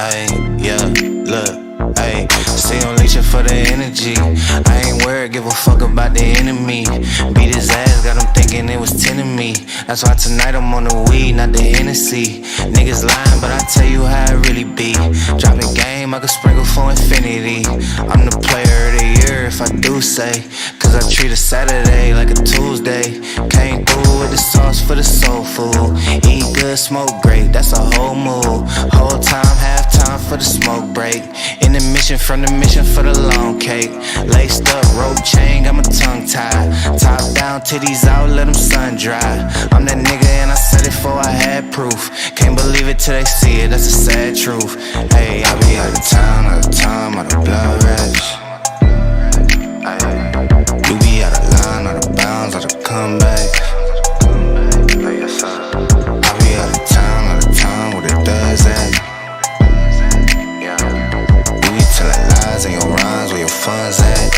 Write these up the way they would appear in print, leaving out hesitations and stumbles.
Ayy, yeah, look, ayy, stay on leeching for the energy. I ain't worried, give a fuck about the enemy. Beat his ass, got him thinking it was 10 of me. That's why tonight I'm on the weed, not the Hennessy. Niggas lying, but I tell you how it really be. Drop the game, I could sprinkle for infinity. I'm the player of the year if I do say, cause I treat a Saturday like a Tuesday. Came through with the sauce for the soul food. Eat good, smoke great, that's a whole move. Whole time, half time for the smoke break. In the mission, from the mission for the long cake. Laced up, rope chain, got my tongue tied. Top down, titties out, let them sun dry. I'm that nigga and I said it before I had proof. Can't believe it till they see it, that's a sad truth. Hey, I be out of town, out of time, out of blood rush. You be out of line, out of bounds, out of comeback. I be out of town, out of time, where the does at. You be telling lies in your rhymes, where your funds at.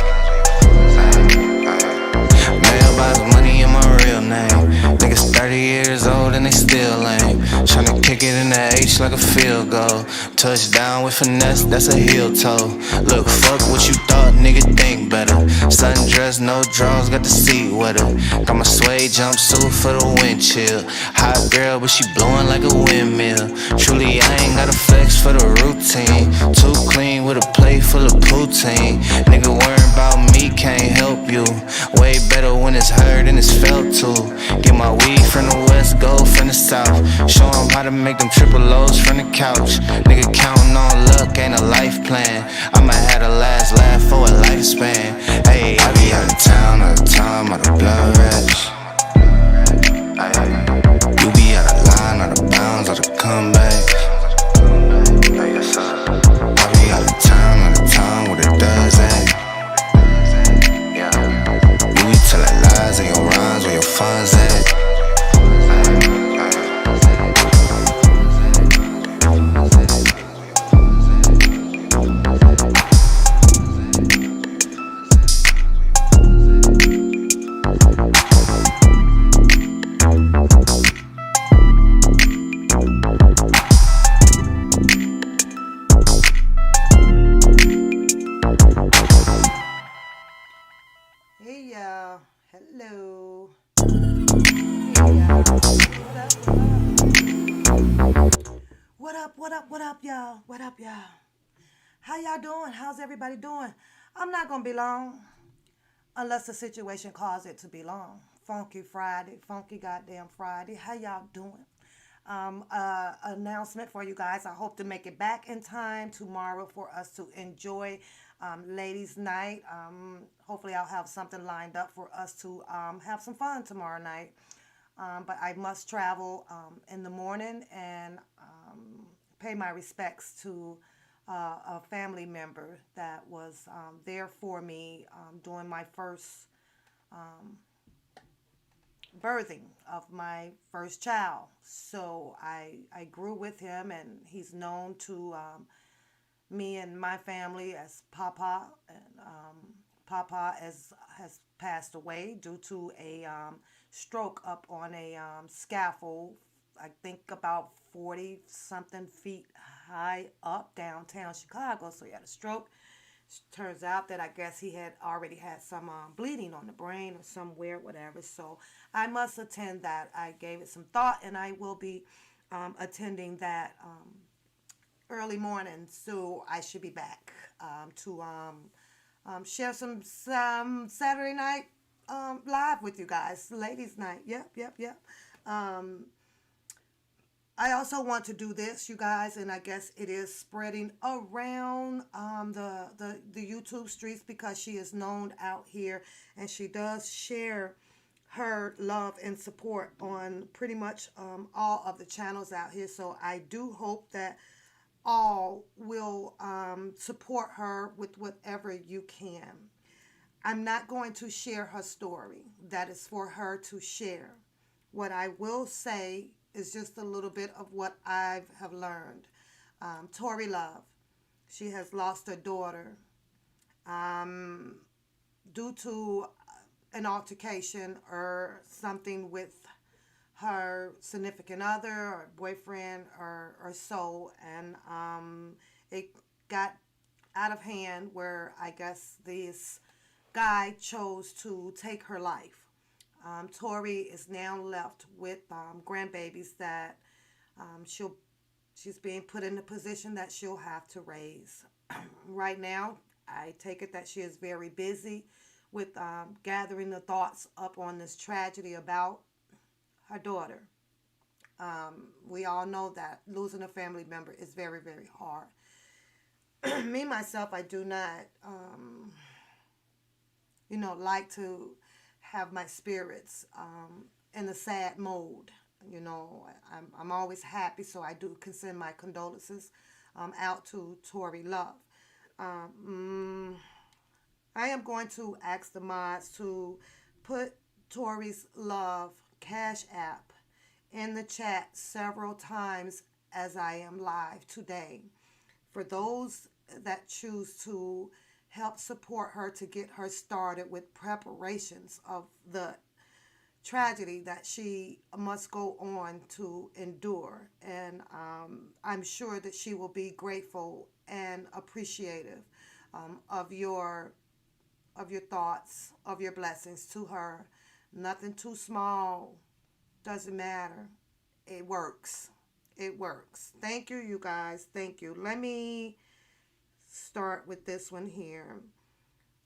Mailbox money in my real name. Niggas 30 years old and they still lame. Tryna kick it in the H like a field goal. Touchdown with finesse, that's a heel toe. Look, fuck what you thought, nigga, think better. Sundress, no draws, got the seat wetter. Got my suede jumpsuit for the wind chill. Hot girl, but she blowing like a windmill. Truly, I ain't got a flex for the routine. Too clean with a plate full of poutine. Nigga worrying about me, can't help you. Way better when it's heard and it's felt too. Get my weed from the west, gold from the south. Show 'em how to make them triple O's from the couch. Nigga counting on luck, ain't a life plan. I'ma have the last laugh for a lifespan. Hey, I be out of town, out of time, out of blood rush. You be out of line, out of bounds, out of comeback. I be out of town, out of time, where the does at. You be telling lies in your rhymes, where your funds at. Hey y'all, hello. Hey y'all, what up, y'all? What up, y'all? How y'all doing? How's everybody doing? I'm not gonna be long unless the situation calls it to be long. Funky Friday, funky goddamn Friday. How y'all doing? Announcement for you guys. I hope to make it back in time tomorrow for us to enjoy ladies' night. Hopefully, I'll have something lined up for us to have some fun tomorrow night. But I must travel in the morning and pay my respects to a family member that was there for me during my first birthing of my first child. So I grew with him, and he's known to me and my family as Papa. And Papa has passed away due to a stroke up on a scaffold, I think about 40 something feet high up downtown Chicago. So he had a stroke. Turns out that I guess he had already had some bleeding on the brain or somewhere, whatever. So I must attend that. I gave it some thought, and I will be attending that early morning. So I should be back to share some Saturday night live with you guys. Ladies' night. Yep. I also want to do this, you guys, and I guess it is spreading around the YouTube streets because she is known out here, and she does share her love and support on pretty much all of the channels out here. So I do hope that all will support her with whatever you can. I'm not going to share her story. That is for her to share. What I will say is just a little bit of what I have learned. Tori Love, she has lost her daughter due to an altercation or something with her significant other or boyfriend or so, and it got out of hand where I guess this guy chose to take her life. Tori is now left with grandbabies that she's being put in a position that she'll have to raise. Right now, I take it that she is very busy with gathering the thoughts up on this tragedy about her daughter. We all know that losing a family member is very, very hard. Me, myself, I do not, like to have my spirits in a sad mode. I'm always happy, so I do send my condolences out to Tori Love. I am going to ask the mods to put Tori's Love Cash App in the chat several times as I am live today. For those that choose to help support her to get her started with preparations of the tragedy that she must go on to endure. And I'm sure that she will be grateful and appreciative of your thoughts, of your blessings to her. Nothing too small, doesn't matter. It works. It works. Thank you, you guys. Thank you. Let me start with this one here.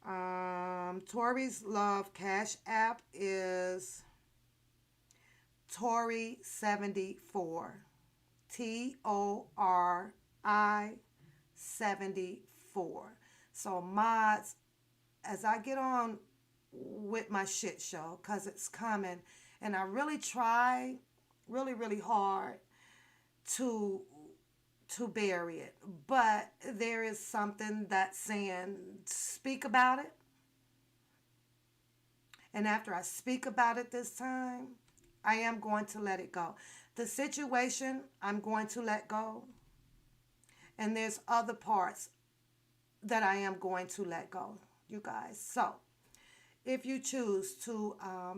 Tori's Love Cash App is Tori74. Tori74. So mods, as I get on with my shit show, because it's coming, and I really try really, really hard to bury it, but there is something that's saying speak about it. And after I speak about it this time, I am going to let it go. The situation, I'm going to let go. And there's other parts that I am going to let go, you guys. So if you choose to,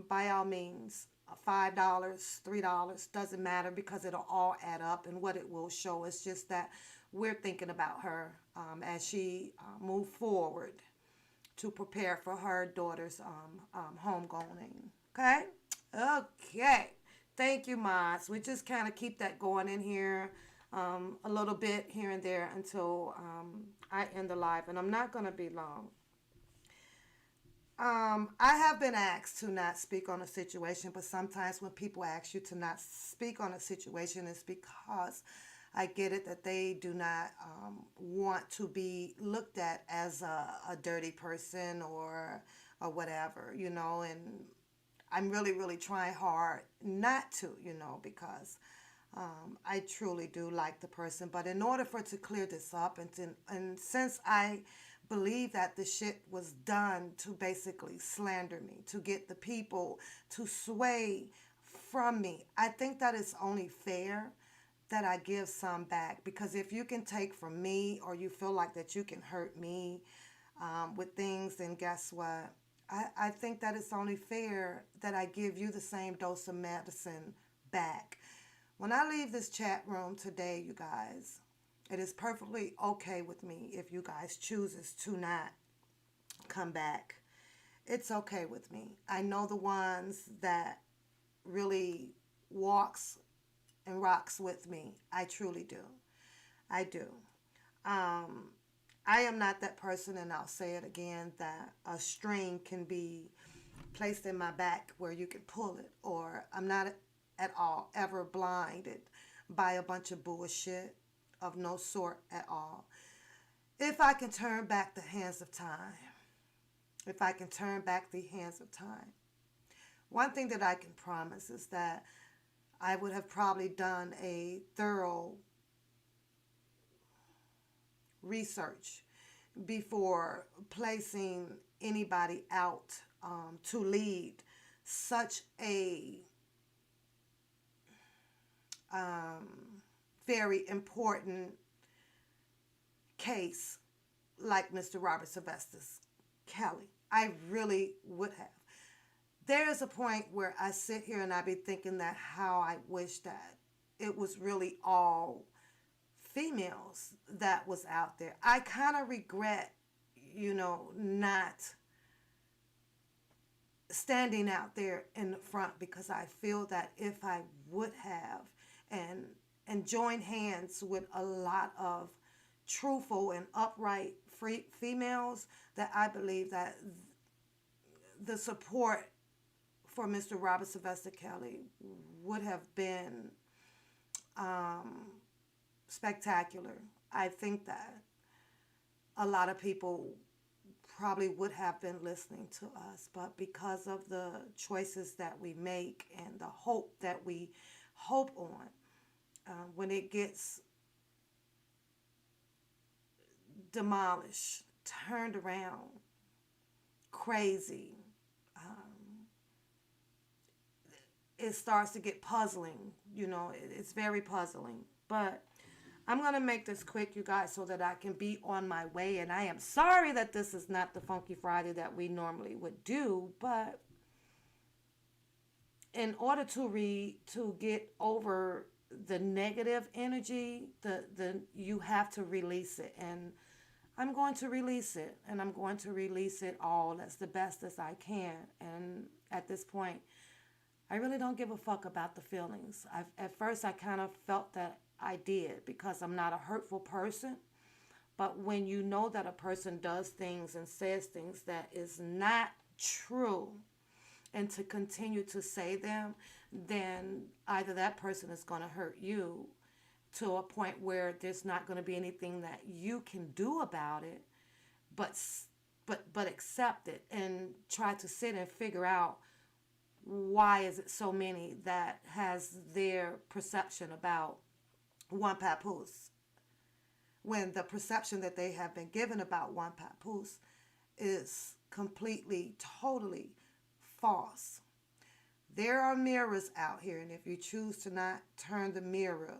by all means, $5, $3, doesn't matter, because it'll all add up, and what it will show is just that we're thinking about her as she moves forward to prepare for her daughter's homegoing. Okay? Okay. Thank you, mods. We just kind of keep that going in here a little bit here and there until I end the live, and I'm not going to be long. I have been asked to not speak on a situation, but sometimes when people ask you to not speak on a situation, it's because I get it that they do not want to be looked at as a dirty person or whatever, and I'm really, really trying hard not to, because I truly do like the person. But in order for it to clear this up, and since I believe that the shit was done to basically slander me, to get the people to sway from me, I think that it's only fair that I give some back. Because if you can take from me, or you feel like that you can hurt me with things, then guess what? I think that it's only fair that I give you the same dose of medicine back. When I leave this chat room today, you guys, it is perfectly okay with me if you guys chooses to not come back. It's okay with me. I know the ones that really walks and rocks with me. I truly do. I do. I am not that person, and I'll say it again, that a string can be placed in my back where you can pull it, or I'm not at all ever blinded by a bunch of bullshit of no sort at all. If I can turn back the hands of time, if I can turn back the hands of time, one thing that I can promise is that I would have probably done a thorough research before placing anybody out to lead such a very important case like Mr. Robert Sylvester Kelly. I really would have. there's a point where I sit here and I be thinking that how I wish that it was really all females that was out there. I kind of regret, not standing out there in the front, because I feel that if I would have and joined hands with a lot of truthful and upright free females, that I believe that the support for Mr. Robert Sylvester Kelly would have been spectacular. I think that a lot of people probably would have been listening to us, but because of the choices that we make and the hope that we hope on, when it gets demolished, turned around, crazy, it starts to get puzzling. It's very puzzling. But I'm going to make this quick, you guys, so that I can be on my way. And I am sorry that this is not the Funky Friday that we normally would do, but in order to get over the negative energy, you have to release it. And I'm going to release it, and I'm going to release it all as the best as I can. And at this point, I really don't give a fuck about the feelings. At first, I kind of felt that I did, because I'm not a hurtful person. But when you know that a person does things and says things that is not true, and to continue to say them, then either that person is going to hurt you to a point where there's not going to be anything that you can do about it, but accept it and try to sit and figure out why is it so many that has their perception about one papoose, when the perception that they have been given about one papoose is completely, totally false. There are mirrors out here, and if you choose to not turn the mirror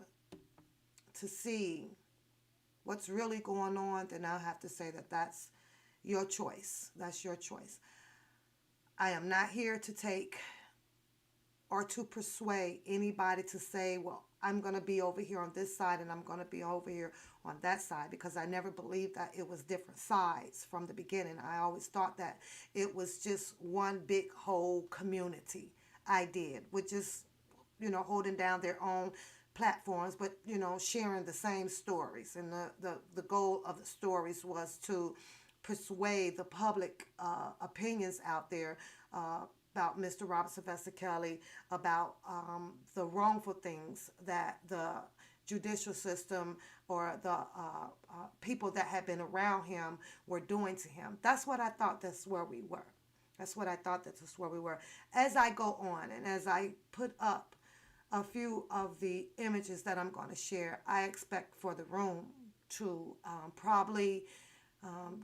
to see what's really going on, then I'll have to say that that's your choice. That's your choice. I am not here to take or to persuade anybody to say, well, I'm going to be over here on this side and I'm going to be over here on that side, because I never believed that it was different sides from the beginning. I always thought that it was just one big whole community. I did, with just, holding down their own platforms, but, sharing the same stories. And the goal of the stories was to persuade the public opinions out there about Mr. Robert Sylvester Kelly, about the wrongful things that the judicial system or the people that had been around him were doing to him. That's what I thought that's where we were. That's what I thought that's where we were. As I go on and as I put up a few of the images that I'm going to share, I expect for the room to probably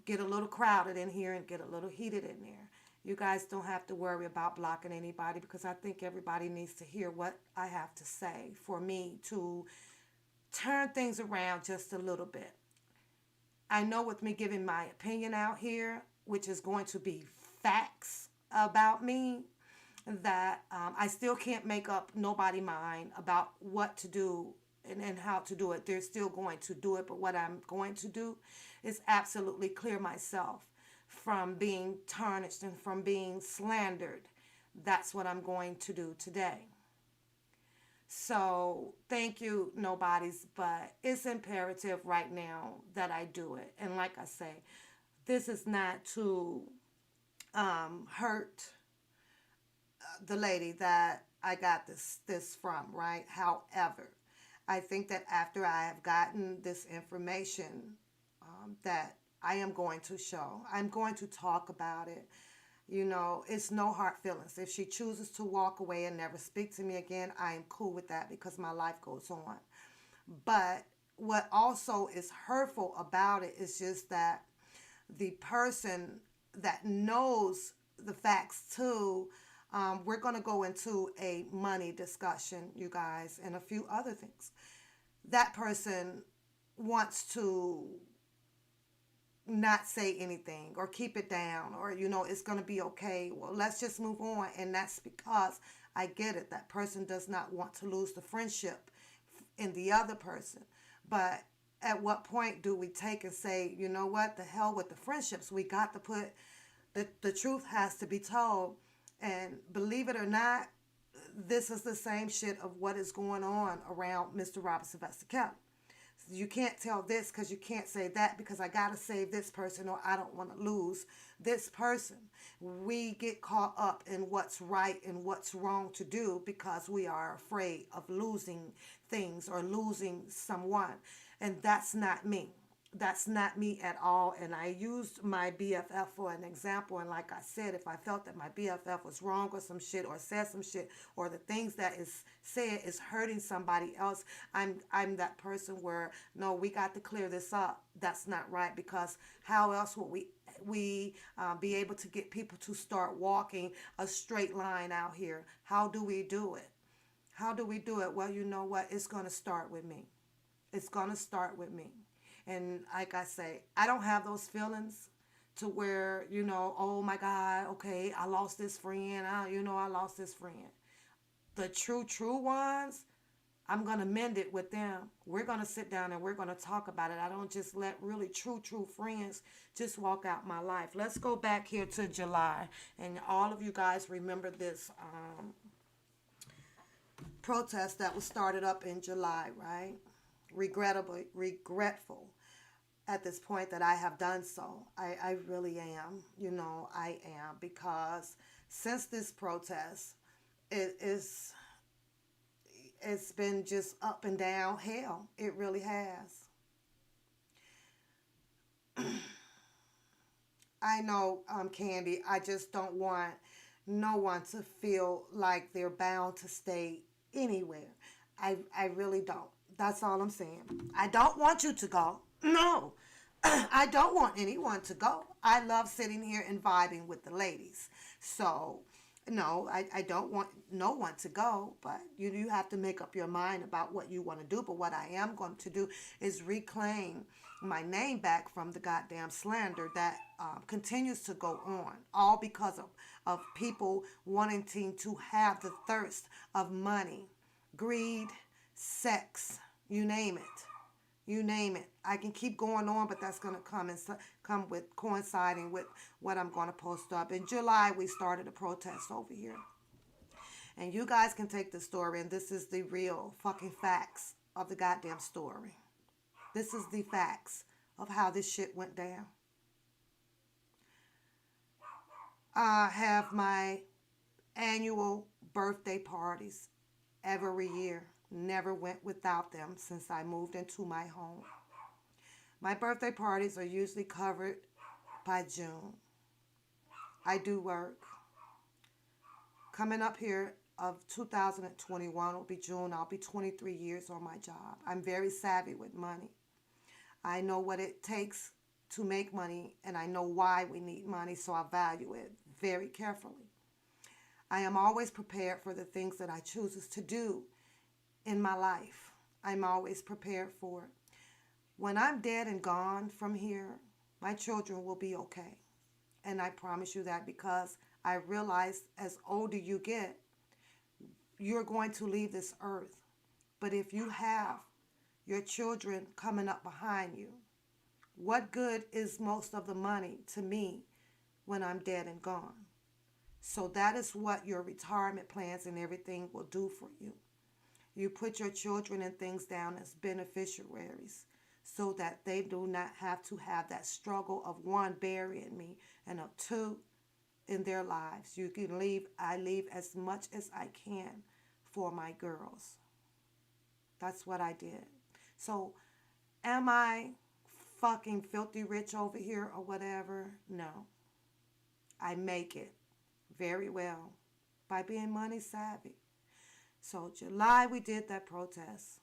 get a little crowded in here and get a little heated in there. You guys don't have to worry about blocking anybody, because I think everybody needs to hear what I have to say for me to turn things around just a little bit. I know with me giving my opinion out here, which is going to be facts about me, that I still can't make up nobody mind about what to do and how to do it. They're still going to do it, but what I'm going to do is absolutely clear myself from being tarnished and from being slandered. That's what I'm going to do today. So thank you, nobodies, but it's imperative right now that I do it. And like I say, this is not to hurt the lady that I got this from, right? However, I think that after I have gotten this information that I am going to show, I'm going to talk about it. It's no hard feelings. If she chooses to walk away and never speak to me again, I am cool with that, because my life goes on. But what also is hurtful about it is just that the person that knows the facts too, we're going to go into a money discussion, you guys, and a few other things. That person wants to not say anything or keep it down, or it's going to be okay, well, let's just move on. And that's because I get it, that person does not want to lose the friendship in the other person. But at what point do we take and say, you know what, the hell with the friendships? We got to put the truth has to be told. And believe it or not, this is the same shit of what is going on around Mr. Robert Sylvester Kelly. You can't tell this because you can't say that, because I got to save this person or I don't want to lose this person. We get caught up in what's right and what's wrong to do because we are afraid of losing things or losing someone. And that's not me. That's not me at all. And I used my BFF for an example. And like I said, if I felt that my BFF was wrong or some shit or said some shit, or the things that is said is hurting somebody else, I'm that person where, no, we got to clear this up. That's not right, because how else will we be able to get people to start walking a straight line out here? How do we do it? How do we do it? Well, you know what? It's going to start with me. It's going to start with me. And like I say, I don't have those feelings to where, oh my God, okay, I lost this friend. I lost this friend. The true ones, I'm going to mend it with them. We're going to sit down and we're going to talk about it. I don't just let really true friends just walk out my life. Let's go back here to July. And all of you guys remember this protest that was started up in July, right? Regretful at this point that I have done so. I really am. I am, because since this protest, it's been just up and down hell. It really has. I know, Candy, I just don't want no one to feel like they're bound to stay anywhere. I really don't. That's all I'm saying. I don't want you to go. No. I don't want anyone to go. I love sitting here and vibing with the ladies. So, no, I don't want no one to go, but you have to make up your mind about what you want to do. But what I am going to do is reclaim my name back from the goddamn slander that continues to go on, all because of people wanting to have the thirst of money, greed, sex, you name it. You name it. I can keep going on, but that's going to come with coinciding with what I'm going to post up. In July, we started a protest over here. And you guys can take the story, and this is the real fucking facts of the goddamn story. This is the facts of how this shit went down. I have my annual birthday parties every year. Never went without them since I moved into my home. My birthday parties are usually covered by June. I do work. Coming up here of 2021 will be June. I'll be 23 years on my job. I'm very savvy with money. I know what it takes to make money, and I know why we need money, so I value it very carefully. I am always prepared for the things that I choose to do in my life. I'm always prepared for it. When I'm dead and gone from here, my children will be okay. And I promise you that, because I realize as older you get, you're going to leave this earth. But if you have your children coming up behind you, what good is most of the money to me when I'm dead and gone? So that is what your retirement plans and everything will do for you. You put your children and things down as beneficiaries so that they do not have to have that struggle of, one, burying me, and of two, in their lives. You can leave. I leave as much as I can for my girls. That's what I did. So am I fucking filthy rich over here or whatever? No. I make it very well by being money savvy. So July, we did that protest.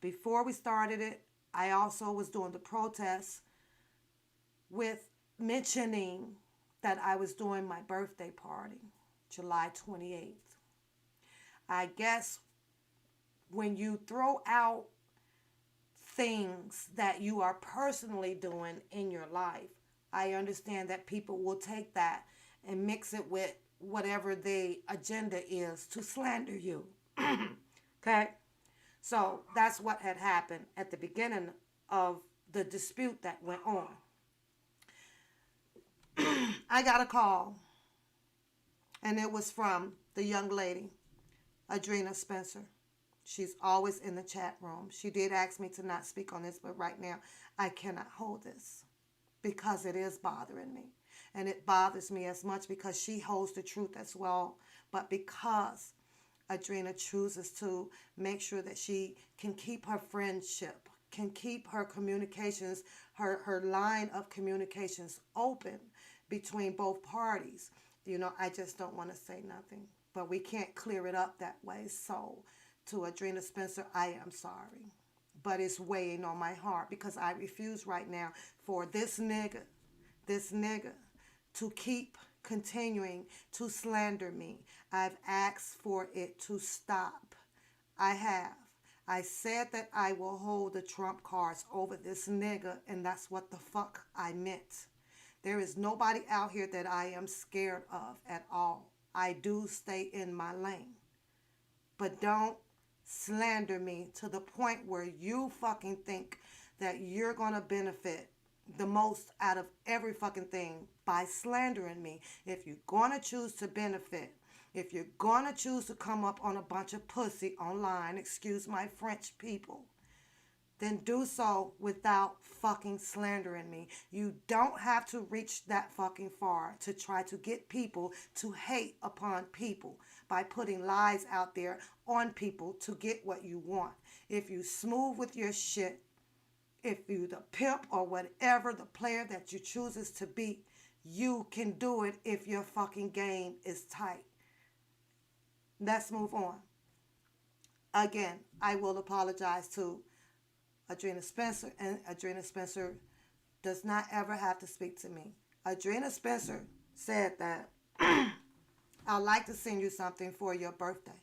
Before we started it, I also was doing the protest with mentioning that I was doing my birthday party, July 28th. I guess when you throw out things that you are personally doing in your life. I understand that people will take that and mix it with whatever the agenda is to slander you. Okay? So that's what had happened at the beginning of the dispute that went on. I got a call, and it was from the young lady, Adrena Spencer. She's always in the chat room. She did ask me to not speak on this, but right now I cannot hold this because it is bothering me. And it bothers me as much because she holds the truth as well, but because Adrena chooses to make sure that she can keep her friendship, can keep her communications, her line of communications open between both parties. I just don't want to say nothing. But we can't clear it up that way. So, to Adrena Spencer, I am sorry. But it's weighing on my heart because I refuse right now for this nigga, to keep continuing to slander me. I've asked for it to stop. I have. I said that I will hold the trump cards over this nigga, and that's what the fuck I meant. There is nobody out here that I am scared of at all. I do stay in my lane. But don't slander me to the point where you fucking think that you're going to benefit the most out of every fucking thing by slandering me. If you're going to choose to benefit, if you're going to choose to come up on a bunch of pussy online, excuse my French people, then do so without fucking slandering me. You don't have to reach that fucking far to try to get people to hate upon people by putting lies out there on people to get what you want. If you smooth with your shit, if you the pimp or whatever the player that you chooses to be, you can do it if your fucking game is tight. Let's move on. Again, I will apologize to Adrena Spencer, and Adrena Spencer does not ever have to speak to me. Adrena Spencer said that I'd like to send you something for your birthday.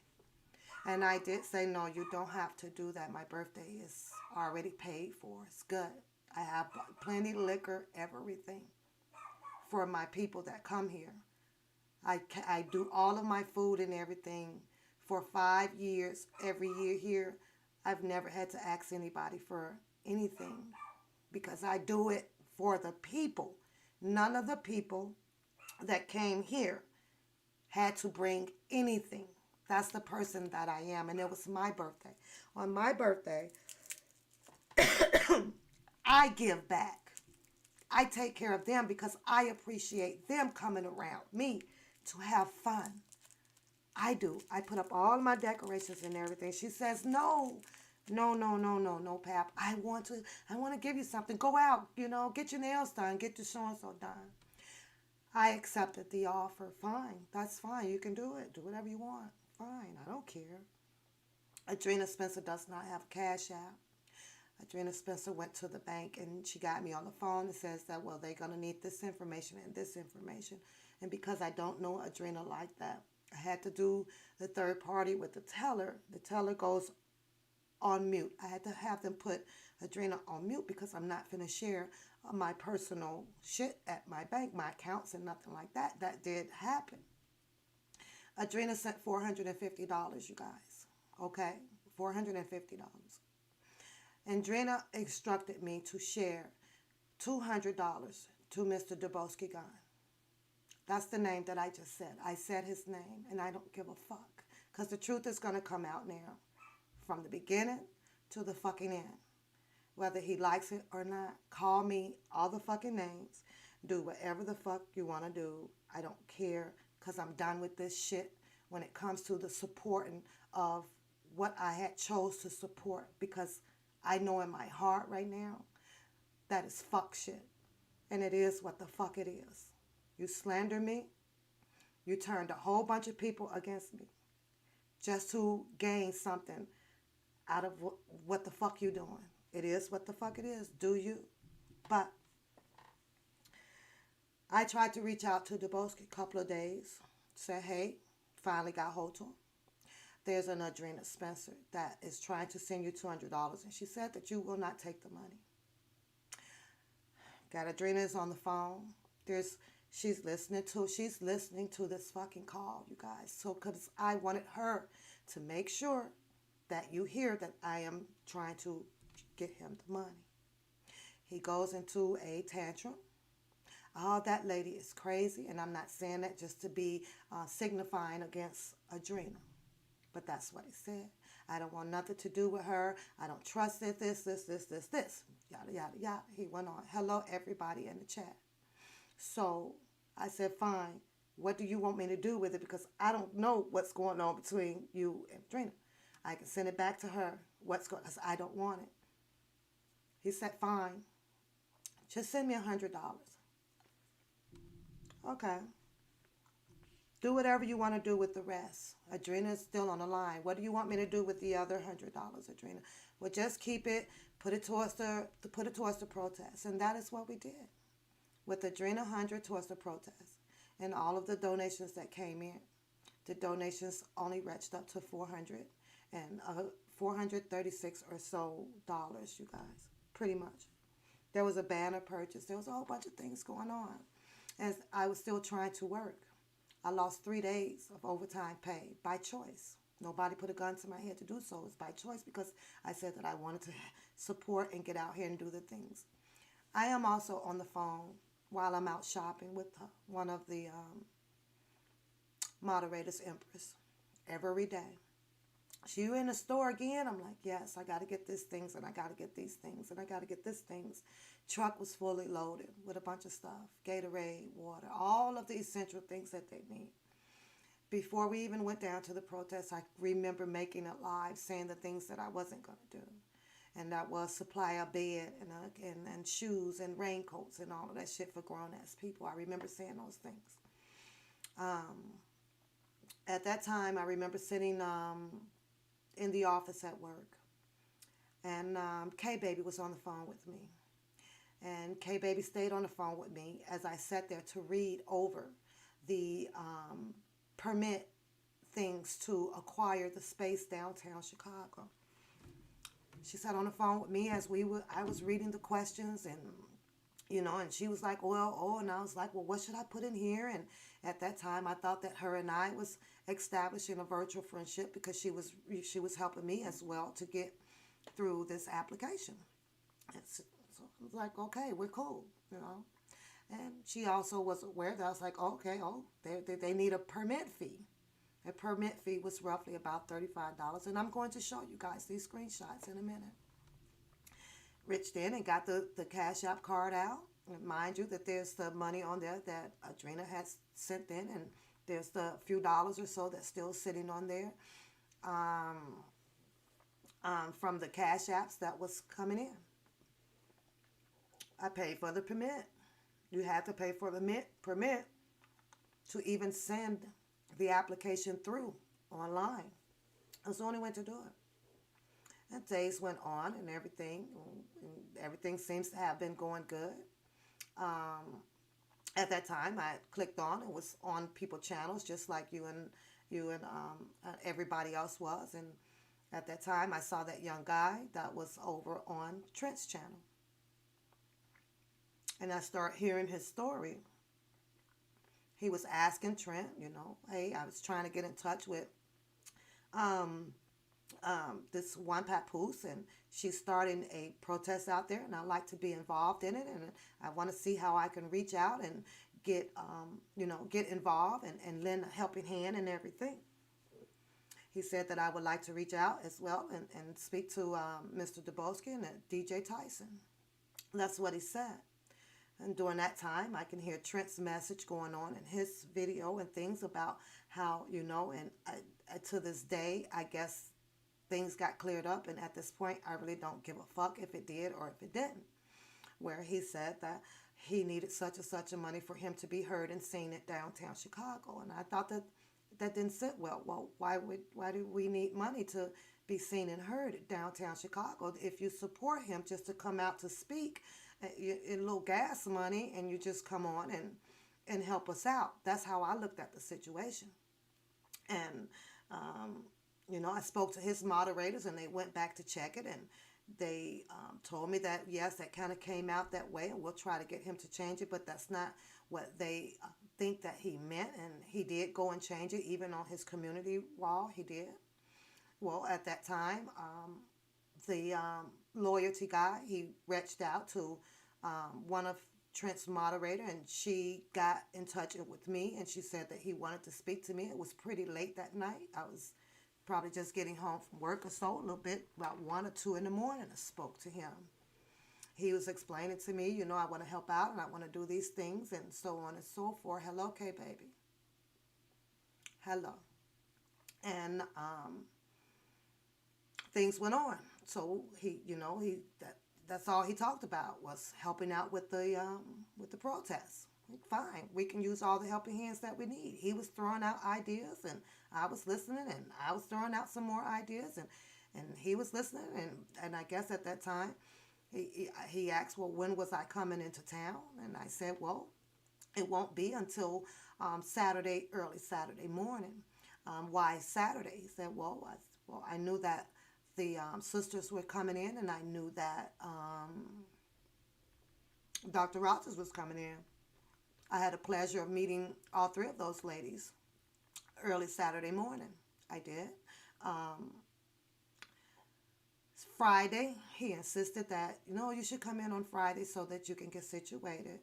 And I did say, no, you don't have to do that. My birthday is already paid for. It's good. I have plenty of liquor, everything for my people that come here. I do all of my food and everything for 5 years. Every year here, I've never had to ask anybody for anything because I do it for the people. None of the people that came here had to bring anything. That's the person that I am, and it was my birthday. On my birthday, I give back. I take care of them because I appreciate them coming around me to have fun. I do. I put up all my decorations and everything. She says, no, Pap. I want to give you something. Go out, get your nails done, get your so-and-so done. I accepted the offer. Fine. That's fine. You can do it. Do whatever you want. Fine. I don't care. Adrena Spencer does not have a Cash App. Adrena Spencer went to the bank and she got me on the phone and says that, well, they're going to need this information and this information. And because I don't know Adrena like that, I had to do the third party with the teller. The teller goes on mute. I had to have them put Adrena on mute because I'm not going to share my personal shit at my bank, my accounts and nothing like that. That did happen. Adrena sent $450, you guys. Okay? $450. And Adrena instructed me to share $200 to Mr. Dubowski Gun. That's the name that I just said. I said his name, and I don't give a fuck. Because the truth is going to come out now. From the beginning to the fucking end. Whether he likes it or not, call me all the fucking names. Do whatever the fuck you want to do. I don't care because I'm done with this shit when it comes to the supporting of what I had chose to support. Because I know in my heart right now that is fuck shit. And it is what the fuck it is. You slander me. You turned a whole bunch of people against me just to gain something out of what the fuck you doing. It is what the fuck it is. Do you? But I tried to reach out to Dubowski a couple of days. Said, hey, finally got hold to him. there's an Adrena Spencer that is trying to send you $200, and she said that you will not take the money. Got Adrena is on the phone. She's listening to this fucking call, you guys. So, because I wanted her to make sure that you hear that I am trying to get him the money. He goes into a tantrum. Oh, that lady is crazy, and I'm not saying that just to be signifying against Adrena, but that's what he said. I don't want nothing to do with her. I don't trust it, this, yada, yada, yada. He went on. Hello, everybody in the chat. So I said, fine. What do you want me to do with it? Because I don't know what's going on between you and Adrena. I can send it back to her. Because I don't want it. He said, fine. Just send me $100. Okay. Do whatever you want to do with the rest. Adrena is still on the line. What do you want me to do with the other $100, Adrena? Well, just keep it. Put it towards the protest, and that is what we did with Adrena 100 towards the protest, and all of the donations that came in. The donations only reached up to $436 or so dollars, you guys. Pretty much. There was a banner purchase. There was a whole bunch of things going on, as I was still trying to work. I lost 3 days of overtime pay by choice. Nobody put a gun to my head to do so. It was by choice because I said that I wanted to support and get out here and do the things. I am also on the phone while I'm out shopping with one of the moderators, Empress, every day. You in the store again? I'm like, yes, I got to get these things, and I got to get these things, and I got to get these things. Truck was fully loaded with a bunch of stuff, Gatorade, water, all of the essential things that they need. Before we even went down to the protest, I remember making it live, saying the things that I wasn't going to do. And that was supply a bed and shoes and raincoats and all of that shit for grown-ass people. I remember saying those things. At that time, I remember sitting in the office at work. And K-Baby was on the phone with me. And K-Baby stayed on the phone with me as I sat there to read over the permit things to acquire the space downtown Chicago. She sat on the phone with me as I was reading the questions, and and she was like, and I was like, well, what should I put in here? And at that time, I thought that her and I was establishing a virtual friendship because she was helping me as well to get through this application. And so I was like, okay, we're cool, And she also was aware that I was like, okay, they need a permit fee. A permit fee was roughly about $35, and I'm going to show you guys these screenshots in a minute. Reached in and got the CASHAPP card out. And mind you that there's the money on there that Adrena has sent in, and there's the few dollars or so that's still sitting on there from the CASHAPPs that was coming in. I paid for the permit. You had to pay for the permit to even send the application through online. That's the only way to do it. And days went on, and everything seems to have been going good. At that time, I clicked on and was on people channels just like you and everybody else was. And at that time, I saw that young guy that was over on Trent's channel. And I started hearing his story. He was asking Trent, hey, I was trying to get in touch with this one papoose, and she's starting a protest out there, and I'd like to be involved in it, and I want to see how I can reach out and get involved and lend a helping hand and everything. He said that I would like to reach out as well and speak to Mr. Dubowski and DJ Tyson. That's what he said. And during that time, I can hear Trent's message going on in his video and things about how, and to this day, I guess things got cleared up. And at this point, I really don't give a fuck if it did or if it didn't. Where he said that he needed such and such a money for him to be heard and seen at downtown Chicago. And I thought that didn't sit well. Well, why do we need money to be seen and heard at downtown Chicago? If you support him just to come out to speak, a little gas money, and you just come on and help us out. That's how I looked at the situation. And I spoke to his moderators and they went back to check it, and they told me that yes, that kind of came out that way, and we'll try to get him to change it, but that's not what they think that he meant. And he did go and change it, even on his community wall. He did. Well, at that time, the loyalty guy, he reached out to one of Trent's moderator, and she got in touch with me, and she said that he wanted to speak to me. It was pretty late that night. I was probably just getting home from work or so, a little bit, about 1 or 2 in the morning. I spoke to him. He was explaining to me, I want to help out and I want to do these things and so on and so forth. Hello, K baby. Hello. And things went on. So that's all he talked about was helping out with the protests. Fine, we can use all the helping hands that we need. He was throwing out ideas, and I was listening, and I was throwing out some more ideas, and he was listening, and I guess at that time, he asked, well, when was I coming into town? And I said, well, it won't be until Saturday, early Saturday morning. Why Saturday? He said, well, I knew that the sisters were coming in, and I knew that Dr. Rogers was coming in. I had the pleasure of meeting all three of those ladies early Saturday morning. I did. Friday, he insisted that, you should come in on Friday so that you can get situated,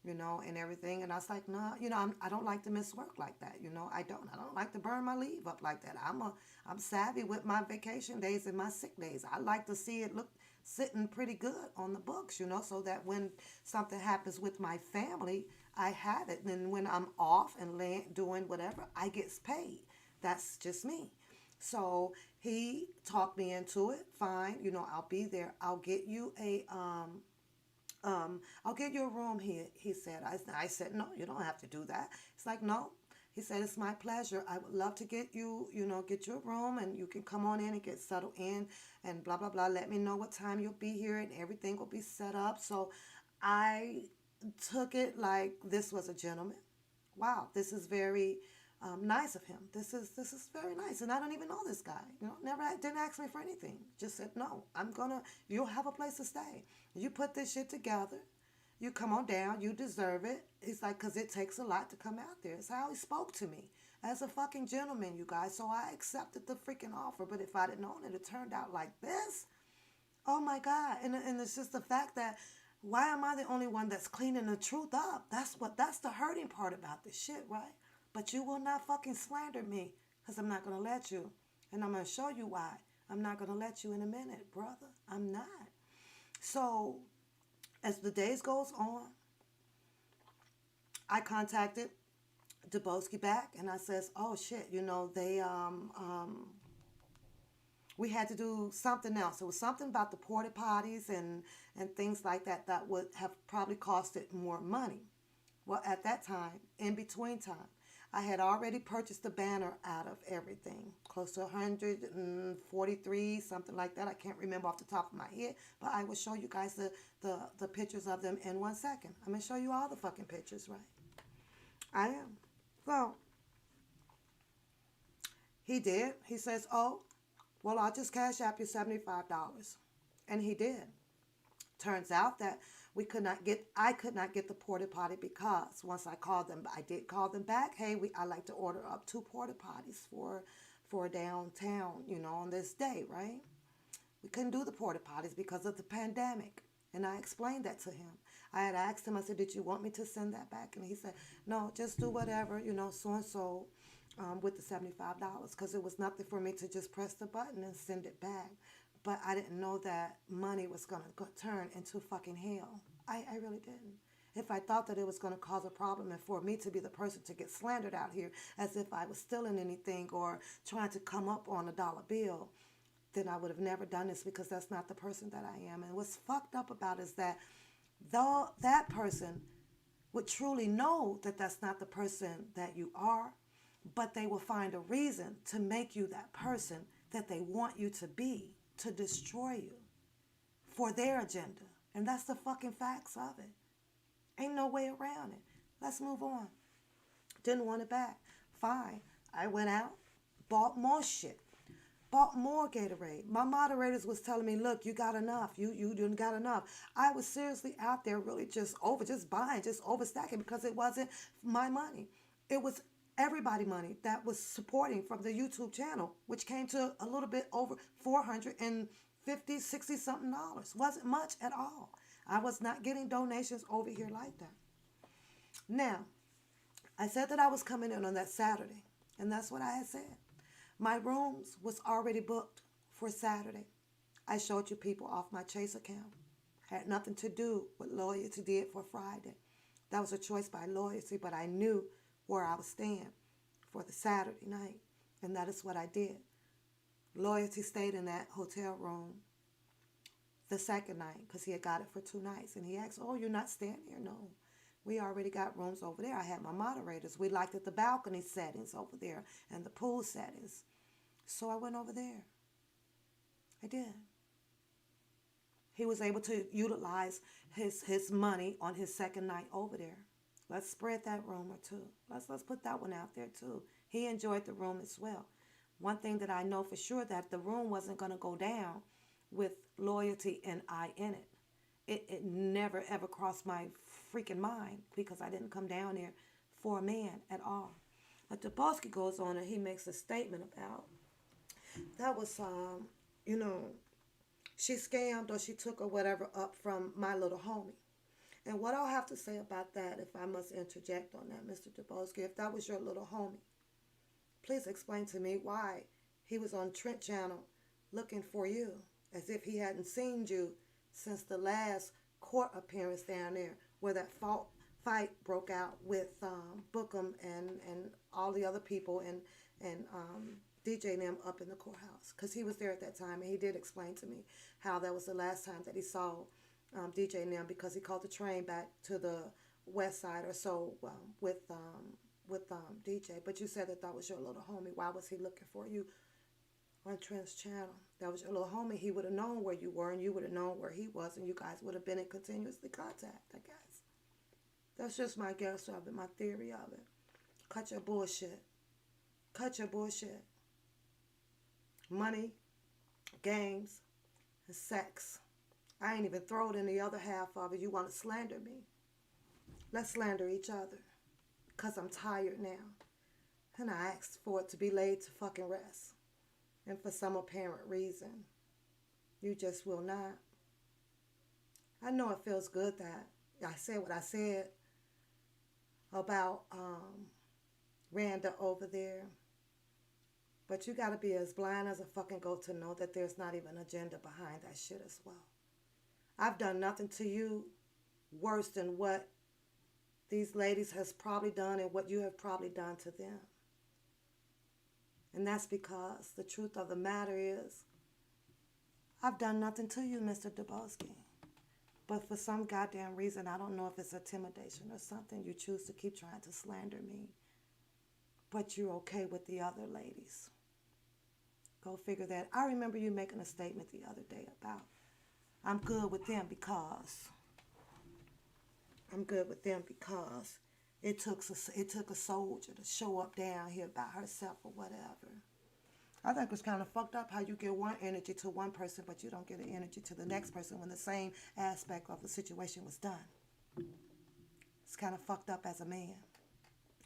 and everything. And I was like, no, I don't like to miss work like that. I don't like to burn my leave up like that. I'm savvy with my vacation days and my sick days. I like to see it sitting pretty good on the books, so that when something happens with my family, I have it. And when I'm off and doing whatever, I get paid. That's just me. So he talked me into it. Fine, I'll be there. I'll get you I'll get you a room here. He said. I said, no, you don't have to do that. It's like, no. He said, it's my pleasure. I would love to get you, get you a room, and you can come on in and get settled in and blah, blah, blah. Let me know what time you'll be here, and everything will be set up. So I took it like this was a gentleman. Wow, this is very nice of him. This is very nice, and I don't even know this guy. Never didn't ask me for anything. Just said no. You'll have a place to stay. You put this shit together. You come on down. You deserve it. He's like, because it takes a lot to come out there. It's how he spoke to me as a fucking gentleman, you guys. So I accepted the freaking offer. But if I'd have known it turned out like this, oh my God. And it's just the fact that why am I the only one that's cleaning the truth up? That's the hurting part about this shit, right? But you will not fucking slander me, because I'm not going to let you. And I'm going to show you why. I'm not going to let you in a minute, brother. I'm not. So as the days goes on, I contacted Dubowski back, and I says, oh shit, they we had to do something else. It was something about the porta potties and things like that would have probably costed more money. Well, at that time, in between time, I had already purchased the banner out of everything, close to 143, something like that. I can't remember off the top of my head, but I will show you guys the pictures of them in 1 second. I'm going to show you all the fucking pictures, right? I am. So, he did. He says, oh, well, I'll just cash app you $75. And he did. Turns out that I could not get the porta potty because once I called them, I did call them back. Hey, I like to order up 2 porta potties for downtown, on this day, right? We couldn't do the porta potties because of the pandemic. And I explained that to him. I had asked him, I said, did you want me to send that back? And he said, no, just do whatever, so-and-so with the $75, because it was nothing for me to just press the button and send it back. But I didn't know that money was going to turn into fucking hell. I really didn't. If I thought that it was going to cause a problem and for me to be the person to get slandered out here as if I was stealing anything or trying to come up on a dollar bill, then I would have never done this, because that's not the person that I am. And what's fucked up about it is that though that person would truly know that that's not the person that you are, but they will find a reason to make you that person that they want you to be, to destroy you for their agenda. And that's the fucking facts of it. Ain't no way around it. Let's move on. Didn't want it back. Fine. I went out, bought more shit. bought more Gatorade. My moderators was telling me, look, you got enough. You didn't got enough. I was seriously out there really just buying, just overstacking because it wasn't my money. It was everybody money that was supporting from the YouTube channel, which came to a little bit over 450, 60 something dollars. Wasn't much at all. I was not getting donations over here like that. Now, I said that I was coming in on that Saturday, and that's what I had said. My rooms was already booked for Saturday. I showed you people off my Chase account. Had nothing to do with Loyalty did for Friday. That was a choice by Loyalty, but I knew where I was staying for the Saturday night, and that is what I did. Loyalty stayed in that hotel room the second night because he had got it for 2 nights, and he asked, oh, you're not staying here? No. We already got rooms over there. I had my moderators. We liked it, the balcony settings over there and the pool settings. So I went over there. I did. He was able to utilize his money on his second night over there. Let's spread that rumor too. Let's put that one out there too. He enjoyed the room as well. One thing that I know for sure, that the room wasn't going to go down with Loyalty and I in it. It never ever crossed my freaking mind because I didn't come down there for a man at all. But Dubowski goes on and he makes a statement about that was she scammed or she took or whatever up from my little homie. And what I'll have to say about that, if I must interject on that, Mr. Dubowski, if that was your little homie, please explain to me why he was on Trent Channel looking for you as if he hadn't seen you since the last court appearance down there where that fight broke out with Bookham and all the other people and DJ and them up in the courthouse, because he was there at that time, and he did explain to me how that was the last time that he saw DJ and them, because he called the train back to the west side or so with DJ. But you said that was your little homie. Why was he looking for you on Trent's channel? That was your little homie. He would have known where you were, and you would have known where he was, and you guys would have been in continuously contact, I guess. That's just my guess of it, my theory of it. Cut your bullshit. Cut your bullshit. Money, games, and sex. I ain't even thrown in the other half of it. You want to slander me? Let's slander each other. Because I'm tired now. And I asked for it to be laid to fucking rest. And for some apparent reason, you just will not. I know it feels good that I said what I said about Randa over there. But you got to be as blind as a fucking goat to know that there's not even an agenda behind that shit as well. I've done nothing to you worse than what these ladies has probably done and what you have probably done to them. And that's because the truth of the matter is, I've done nothing to you, Mr. Dubowski. But for some goddamn reason, I don't know if it's intimidation or something, you choose to keep trying to slander me. But you're okay with the other ladies. Go figure that. I remember you making a statement the other day about, I'm good with them because it took a soldier to show up down here by herself or whatever. I think it's kind of fucked up how you give one energy to one person, but you don't get an energy to the next person when the same aspect of the situation was done. It's kind of fucked up as a man.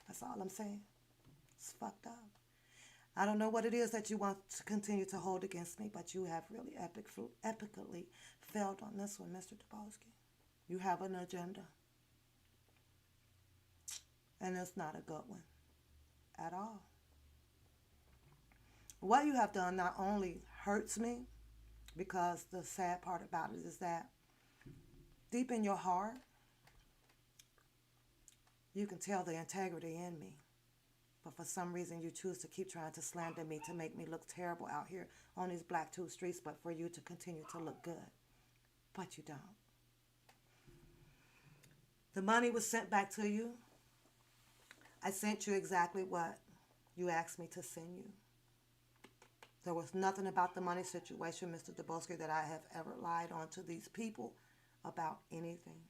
That's all I'm saying. It's fucked up. I don't know what it is that you want to continue to hold against me, but you have really epically failed on this one, Mr. Dubowski. You have an agenda. And it's not a good one at all. What you have done not only hurts me, because the sad part about it is that deep in your heart, you can tell the integrity in me. But for some reason, you choose to keep trying to slander me to make me look terrible out here on these Black Tube streets, but for you to continue to look good. But you don't. The money was sent back to you. I sent you exactly what you asked me to send you. There was nothing about the money situation, Mr. Dubowski, that I have ever lied on to these people about anything.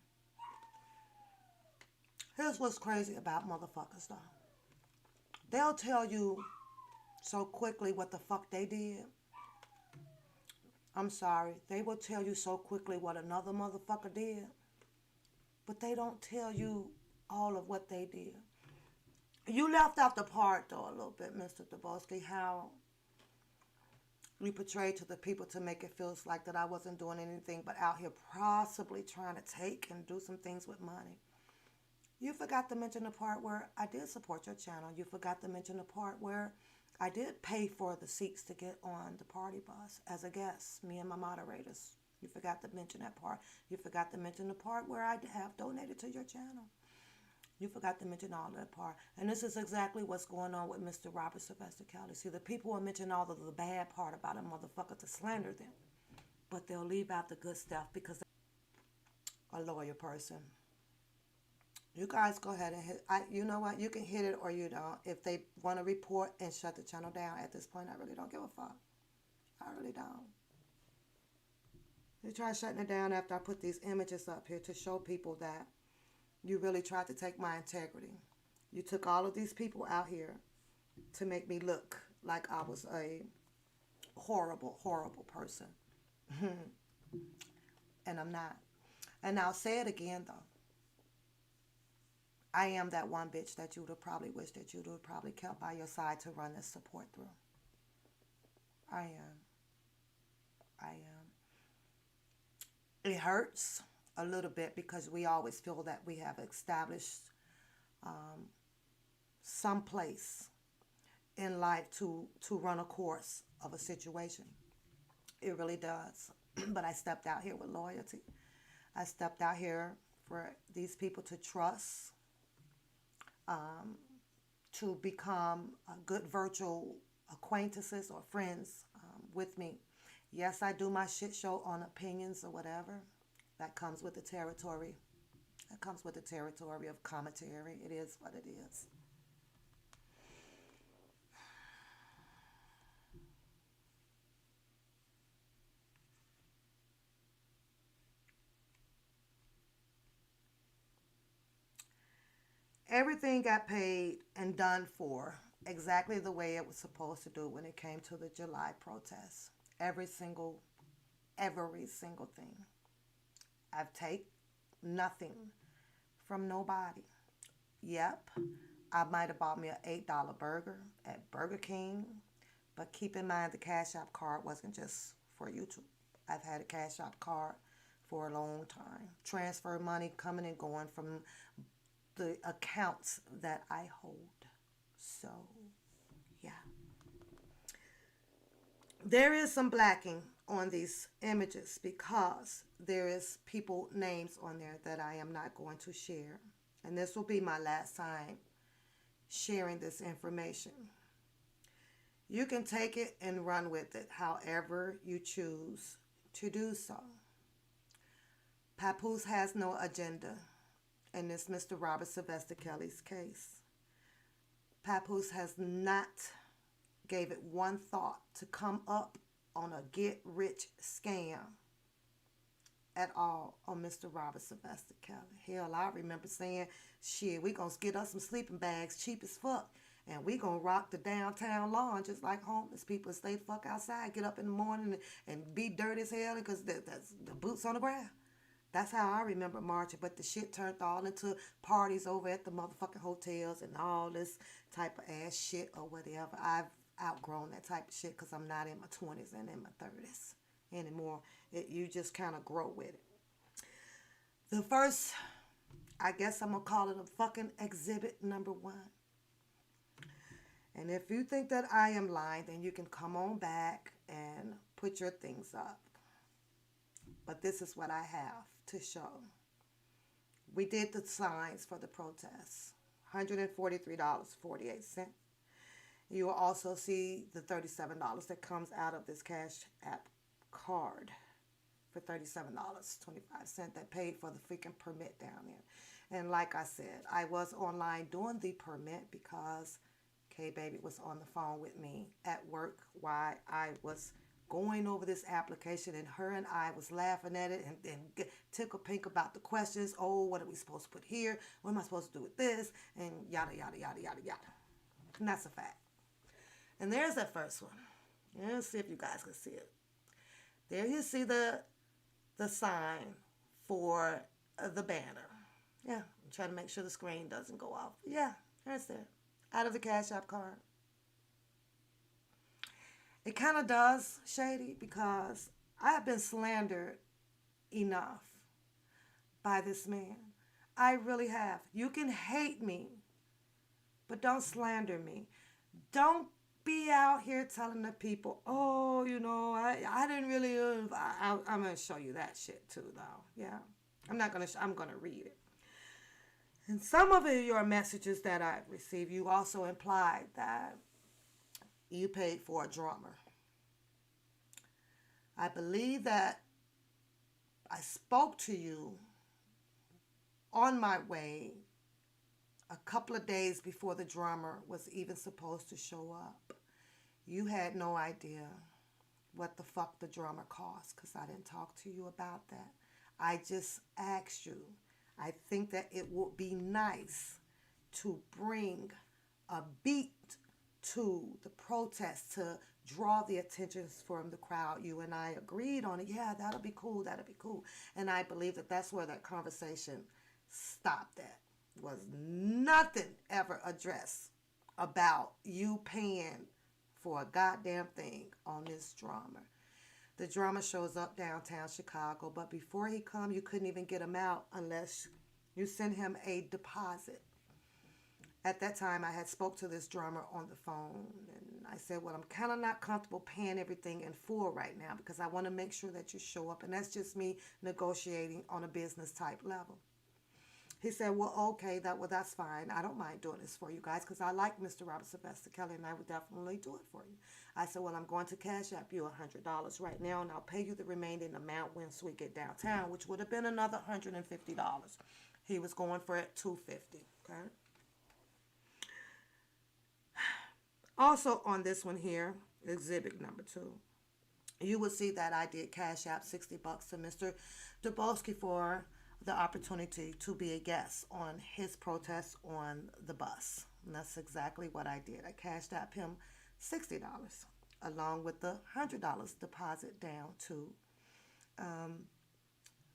Here's what's crazy about motherfuckers, though. They'll tell you so quickly what the fuck they did I'm sorry, they will tell you so quickly what another motherfucker did, but they don't tell you all of what they did. You left out the part, though, a little bit, Mr. Dabowski, how you portrayed to the people to make it feel like that I wasn't doing anything but out here possibly trying to take and do some things with money. You forgot to mention the part where I did support your channel. You forgot to mention the part where I did pay for the seats to get on the party bus as a guest, me and my moderators. You forgot to mention that part. You forgot to mention the part where I have donated to your channel. You forgot to mention all that part. And this is exactly what's going on with Mr. Robert Sylvester Kelly. See, the people will mention all of the bad part about a motherfucker to slander them. But they'll leave out the good stuff because they're a lawyer person. You guys go ahead and hit. You know what? You can hit it or you don't. If they want to report and shut the channel down at this point, I really don't give a fuck. I really don't. They try shutting it down after I put these images up here to show people that you really tried to take my integrity. You took all of these people out here to make me look like I was a horrible, horrible person. And I'm not. And I'll say it again, though. I am that one bitch that you would have probably wished that you would have probably kept by your side to run this support through. I am. I am. It hurts a little bit because we always feel that we have established some place in life to run a course of a situation. It really does. But I stepped out here with loyalty. I stepped out here for these people to trust, to become good virtual acquaintances or friends with me. Yes, I do my shit show on opinions or whatever. That comes with the territory. That comes with the territory of commentary. It is what it is. Everything got paid and done for exactly the way it was supposed to do when it came to the July protests. Every single thing. I've taken nothing from nobody. Yep, I might have bought me an $8 burger at Burger King, but keep in mind the Cash App card wasn't just for YouTube. I've had a Cash App card for a long time. Transfer money coming and going from the accounts that I hold. So, yeah. There is some blacking on these images because there is people names on there that I am not going to share. And this will be my last time sharing this information. You can take it and run with it however you choose to do so. Papoose has no agenda in this Mr. Robert Sylvester Kelly's case. Papoose has not gave it one thought to come up on a get-rich scam at all on Mr. Robert Sylvester Kelly. Hell, I remember saying, shit, we gonna get us some sleeping bags cheap as fuck, and we gonna rock the downtown lawn just like homeless people. Stay the fuck outside, get up in the morning and be dirty as hell because that's the boots on the ground. That's how I remember marching, but the shit turned all into parties over at the motherfucking hotels and all this type of ass shit or whatever. I've outgrown that type of shit because I'm not in my 20s and in my 30s anymore. You just kind of grow with it. The first, I guess I'm going to call it a fucking exhibit number 1. And if you think that I am lying, then you can come on back and put your things up. But this is what I have to show. We did the signs for the protests. $143.48. You will also see the $37 that comes out of this Cash App card for $37.25 that paid for the freaking permit down there. And like I said, I was online doing the permit because K-Baby was on the phone with me at work while I was going over this application, and her and I was laughing at it and tickle pink about the questions. Oh, what are we supposed to put here? What am I supposed to do with this? And yada, yada, yada, yada, yada. And that's a fact. And there's that first one. Let's see if you guys can see it. There you see the sign for the banner. Yeah, I'm trying to make sure the screen doesn't go off. Yeah, there's there. Out of the Cash App card. It kind of does, Shady, because I have been slandered enough by this man. I really have. You can hate me, but don't slander me. Don't be out here telling the people, oh, I didn't really, I'm going to show you that shit too, though. Yeah. I'm going to read it. And some of your messages that I received, you also implied that you paid for a drummer. I believe that I spoke to you on my way a couple of days before the drummer was even supposed to show up. You had no idea what the fuck the drummer cost because I didn't talk to you about that. I just asked you. I think that it would be nice to bring a beat to the protest to draw the attention from the crowd. You and I agreed on it. Yeah, that'll be cool. That'll be cool. And I believe that that's where that conversation stopped at. Was nothing ever addressed about you paying for a goddamn thing on this drummer. The drummer shows up downtown Chicago, but before he come, you couldn't even get him out unless you send him a deposit. At that time, I had spoke to this drummer on the phone, and I said, well, I'm kind of not comfortable paying everything in full right now because I want to make sure that you show up, and that's just me negotiating on a business type level. He said, well, okay, that's fine. I don't mind doing this for you guys because I like Mr. Robert Sylvester Kelly, and I would definitely do it for you. I said, well, I'm going to Cash App you $100 right now, and I'll pay you the remaining amount once we get downtown, which would have been another $150. He was going for it $250, okay? Also on this one here, exhibit number 2, you will see that I did Cash App $60 to Mr. Dubowski for the opportunity to be a guest on his protest on the bus. And that's exactly what I did. I cashed out him $60 along with the $100 deposit down to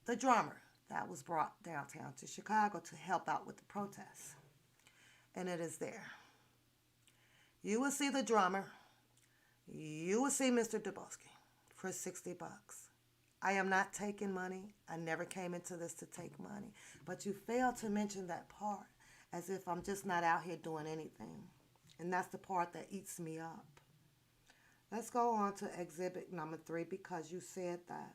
the drummer that was brought downtown to Chicago to help out with the protest. And it is there. You will see the drummer. You will see Mr. Dubowski for $60. I am not taking money. I never came into this to take money. But you failed to mention that part as if I'm just not out here doing anything. And that's the part that eats me up. Let's go on to exhibit number 3 because you said that.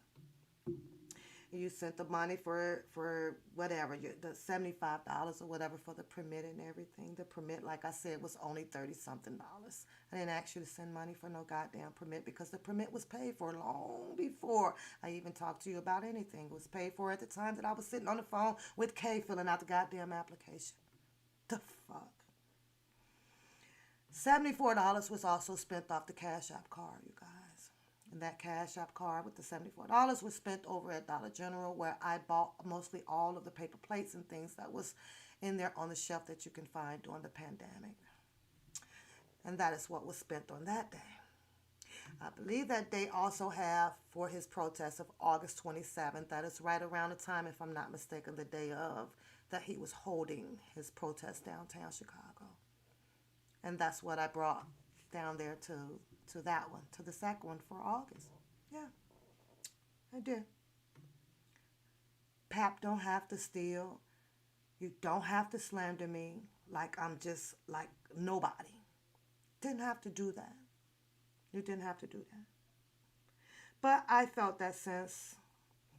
You sent the money for whatever, the $75 or whatever for the permit and everything. The permit, like I said, was only $30-something. I didn't ask you to send money for no goddamn permit because the permit was paid for long before I even talked to you about anything. It was paid for at the time that I was sitting on the phone with Kay filling out the goddamn application. The fuck? $74 was also spent off the Cash App card, you guys. And that Cash App card with the $74 was spent over at Dollar General where I bought mostly all of the paper plates and things that was in there on the shelf that you can find during the pandemic. And that is what was spent on that day. I believe that they also have for his protest of August 27th. That is right around the time, if I'm not mistaken, the day of that he was holding his protest downtown Chicago. And that's what I brought down there to that one, to the second one for August. Yeah, I did. Pap don't have to steal. You don't have to slander me like I'm just like nobody. Didn't have to do that. You didn't have to do that. But I felt that since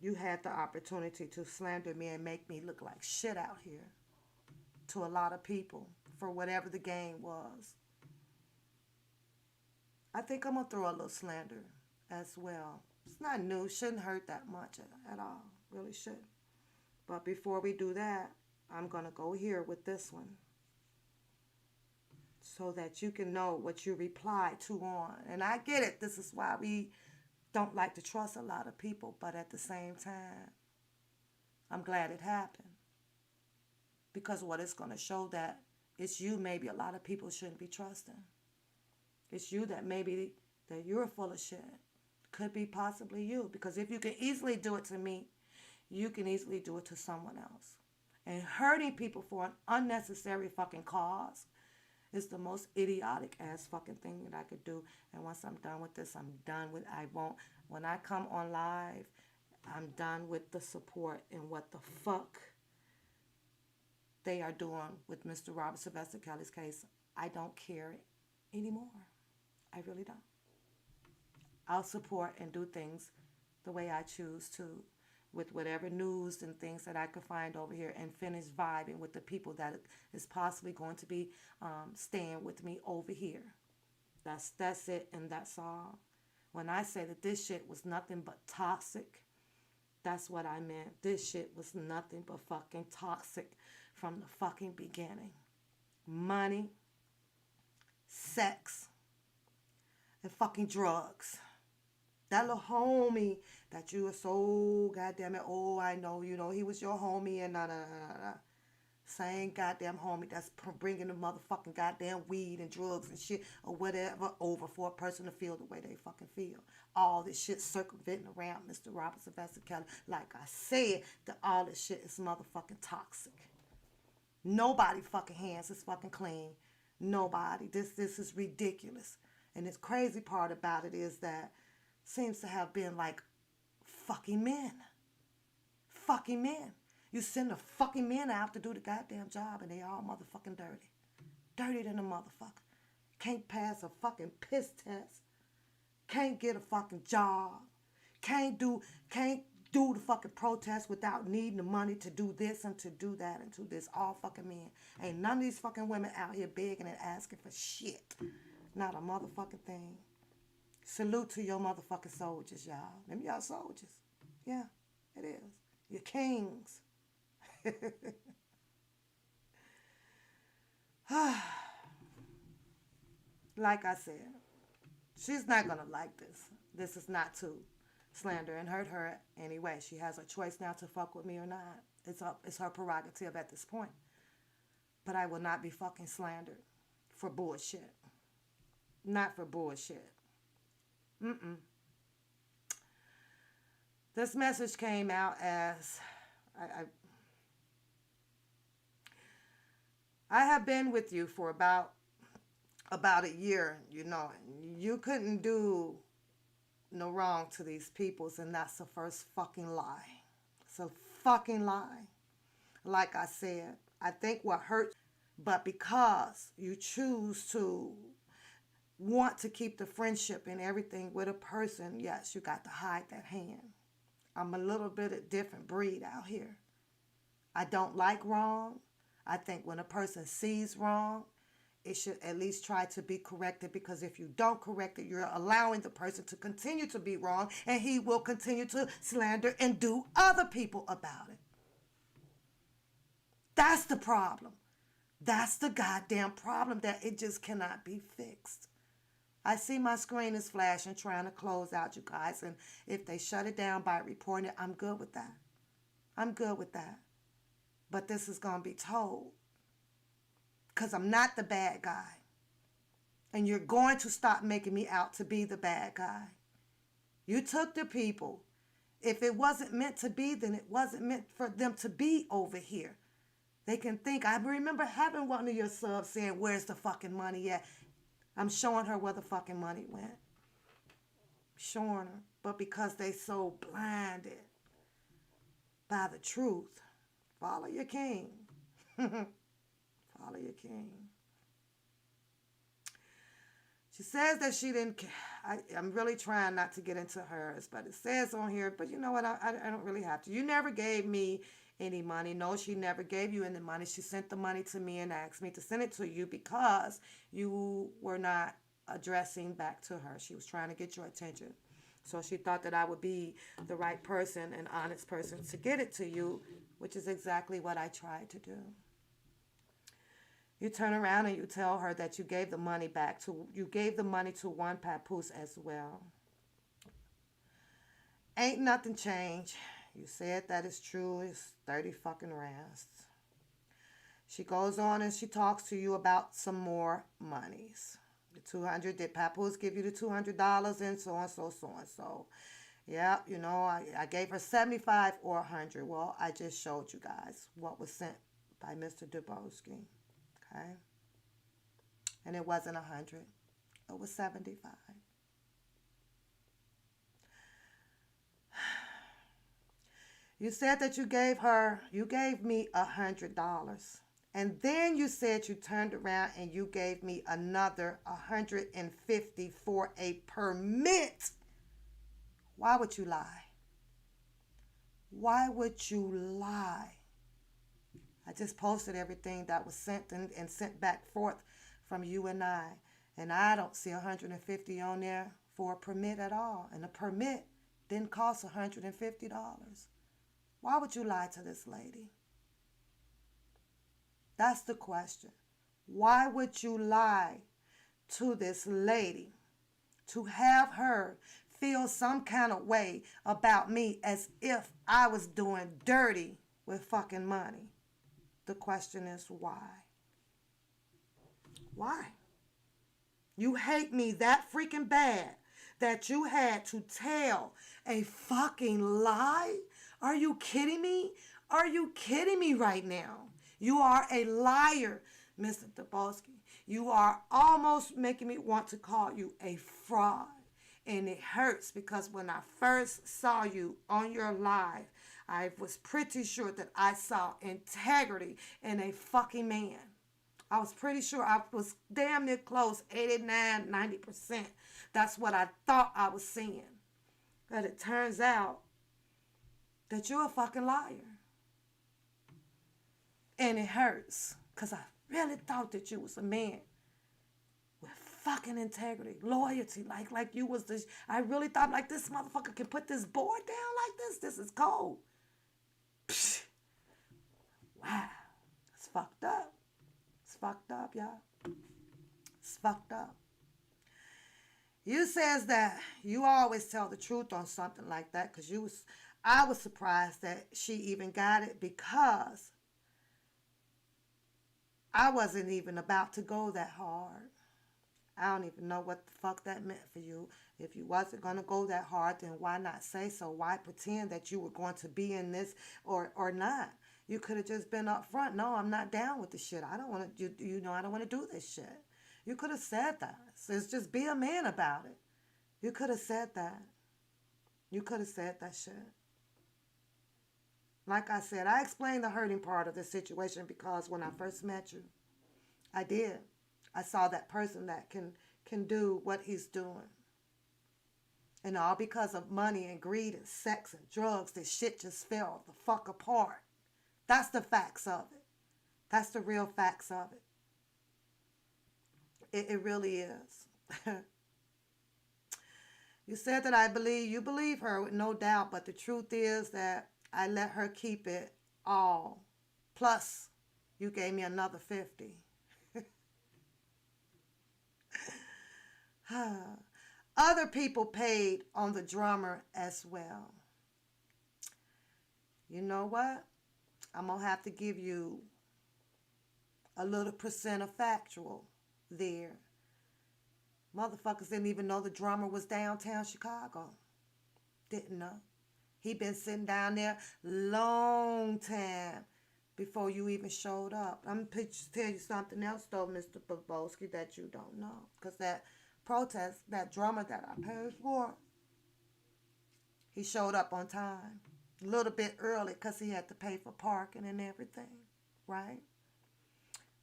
you had the opportunity to slander me and make me look like shit out here to a lot of people for whatever the game was, I think I'm going to throw a little slander as well. It's not new. Shouldn't hurt that much at all. Really shouldn't. But before we do that, I'm going to go here with this one so that you can know what you replied to on. And I get it. This is why we don't like to trust a lot of people. But at the same time, I'm glad it happened. Because what it's going to show that it's you maybe a lot of people shouldn't be trusting. It's you that maybe that you're full of shit. could be possibly you. Because if you can easily do it to me, you can easily do it to someone else. And hurting people for an unnecessary fucking cause is the most idiotic ass fucking thing that I could do. And once I'm done with this, I'm done with, I won't, when I come on live, I'm done with the support and what the fuck they are doing with Mr. Robert Sylvester Kelly's case. I don't care anymore. I really don't. I'll support and do things the way I choose to, with whatever news and things that I could find over here, and finish vibing with the people that is possibly going to be staying with me over here. That's it, and that's all. When I say that this shit was nothing but toxic, that's what I meant. This shit was nothing but fucking toxic from the fucking beginning. Money, sex, and fucking drugs. That little homie that you were so goddamn it, oh, I know, you know, he was your homie and nah. Same goddamn homie that's bringing the motherfucking goddamn weed and drugs and shit or whatever over for a person to feel the way they fucking feel. All this shit circumventing around Mr. Robert Sylvester Kelly. Like I said, that all this shit is motherfucking toxic. Nobody fucking hands is fucking clean. Nobody. This is ridiculous. And the crazy part about it is that seems to have been like fucking men. Fucking men. You send the fucking men out to do the goddamn job and they all motherfucking dirty. Dirty than a motherfucker. Can't pass a fucking piss test. Can't get a fucking job. Can't do the fucking protest without needing the money to do this and to do that and to this. All fucking men. Ain't none of these fucking women out here begging and asking for shit. Not a motherfucking thing. Salute to your motherfucking soldiers, y'all. Them y'all soldiers. Yeah, it is. You're kings. Like I said, she's not going to like this. This is not to slander and hurt her anyway. She has a choice now to fuck with me or not. It's her prerogative at this point. But I will not be fucking slandered for bullshit. Not for bullshit. This message came out as I have been with you for about a year, you know. You couldn't do no wrong to these peoples, and that's the first fucking lie. It's a fucking lie. Like I said, I think what hurts, but because you choose to want to keep the friendship and everything with a person, yes, you got to hide that hand. I'm a little bit of a different breed out here. I don't like wrong. I think when a person sees wrong, it should at least try to be corrected, because if you don't correct it, you're allowing the person to continue to be wrong, and he will continue to slander and do other people about it. That's the problem. That's the goddamn problem, that it just cannot be fixed. I see my screen is flashing, trying to close out, you guys. And if they shut it down by reporting it, I'm good with that. I'm good with that. But this is going to be told. Because I'm not the bad guy. And you're going to stop making me out to be the bad guy. You took the people. If it wasn't meant to be, then it wasn't meant for them to be over here. They can think. I remember having one of your subs saying, where's the fucking money at? I'm showing her where the fucking money went. Showing her. But because they so blinded by the truth, follow your king. Follow your king. She says that she didn't care. I'm really trying not to get into hers, but it says on here, but you know what? I don't really have to. You never gave me any money. No, she never gave you any money. She sent the money to me and asked me to send it to you because you were not addressing back to her. She was trying to get your attention. So she thought that I would be the right person, an honest person, to get it to you, which is exactly what I tried to do. You turn around and you tell her that you gave the money to one papoose as well. Ain't nothing changed. You said that is true. It's 30 fucking rands. She goes on and she talks to you about some more monies. The 200, did Papoose give you the $200 and so on, so on, so. Yeah, you know, I gave her 75 or 100. Well, I just showed you guys what was sent by Mr. Dubowski. Okay? And it wasn't 100. It was 75. You said that you gave me $100. And then you said you turned around and you gave me another 150 for a permit. Why would you lie? Why would you lie? I just posted everything that was sent and sent back forth from you and I don't see 150 on there for a permit at all. And a permit didn't cost $150. Why would you lie to this lady? That's the question. Why would you lie to this lady to have her feel some kind of way about me as if I was doing dirty with fucking money? The question is why? Why? You hate me that freaking bad that you had to tell a fucking lie? Are you kidding me? Are you kidding me right now? You are a liar, Mr. Dubowski. You are almost making me want to call you a fraud. And it hurts because when I first saw you on your live, I was pretty sure that I saw integrity in a fucking man. I was pretty sure I was damn near close, 89, 90%. That's what I thought I was seeing. But it turns out that you're a fucking liar. And it hurts because I really thought that you was a man with fucking integrity, loyalty, like you was this. I really thought like this motherfucker can put this board down like this. This is cold. Psh. Wow. It's fucked up. It's fucked up, y'all. It's fucked up. You says that you always tell the truth on something like that because I was surprised that she even got it because I wasn't even about to go that hard. I don't even know what the fuck that meant for you. If you wasn't going to go that hard, then why not say so? Why pretend that you were going to be in this or not? You could have just been up front. No, I'm not down with the shit. I don't want to, I don't want to do this shit. You could have said that. So it's just be a man about it. You could have said that. You could have said that shit. Like I said, I explained the hurting part of the situation because when I first met you, I did. I saw that person that can do what he's doing. And all because of money and greed and sex and drugs, this shit just fell the fuck apart. That's the facts of it. That's the real facts of it. It really is. You said that you believe her with no doubt, but the truth is that I let her keep it all. Plus, you gave me another 50. Other people paid on the drummer as well. You know what? I'm going to have to give you a little percent of factual there. Motherfuckers didn't even know the drummer was downtown Chicago. Didn't know. He been sitting down there long time before you even showed up. I'm going to tell you something else, though, Mr. Bobowski, that you don't know. Because that protest, that drummer that I paid for, he showed up on time. A little bit early because he had to pay for parking and everything, right?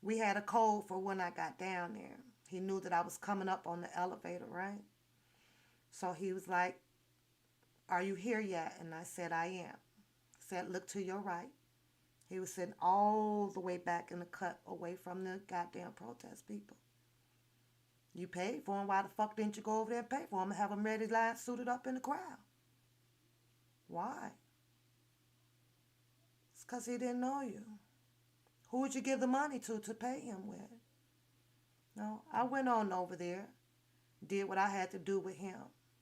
We had a code for when I got down there. He knew that I was coming up on the elevator, right? So he was like, "Are you here yet?" And I said, "I am." I said, "Look to your right." He was sitting all the way back in the cut away from the goddamn protest people. You paid for him. Why the fuck didn't you go over there and pay for him and have him ready line suited up in the crowd? Why? It's because he didn't know you. Who would you give the money to pay him with? No, I went on over there, did what I had to do with him,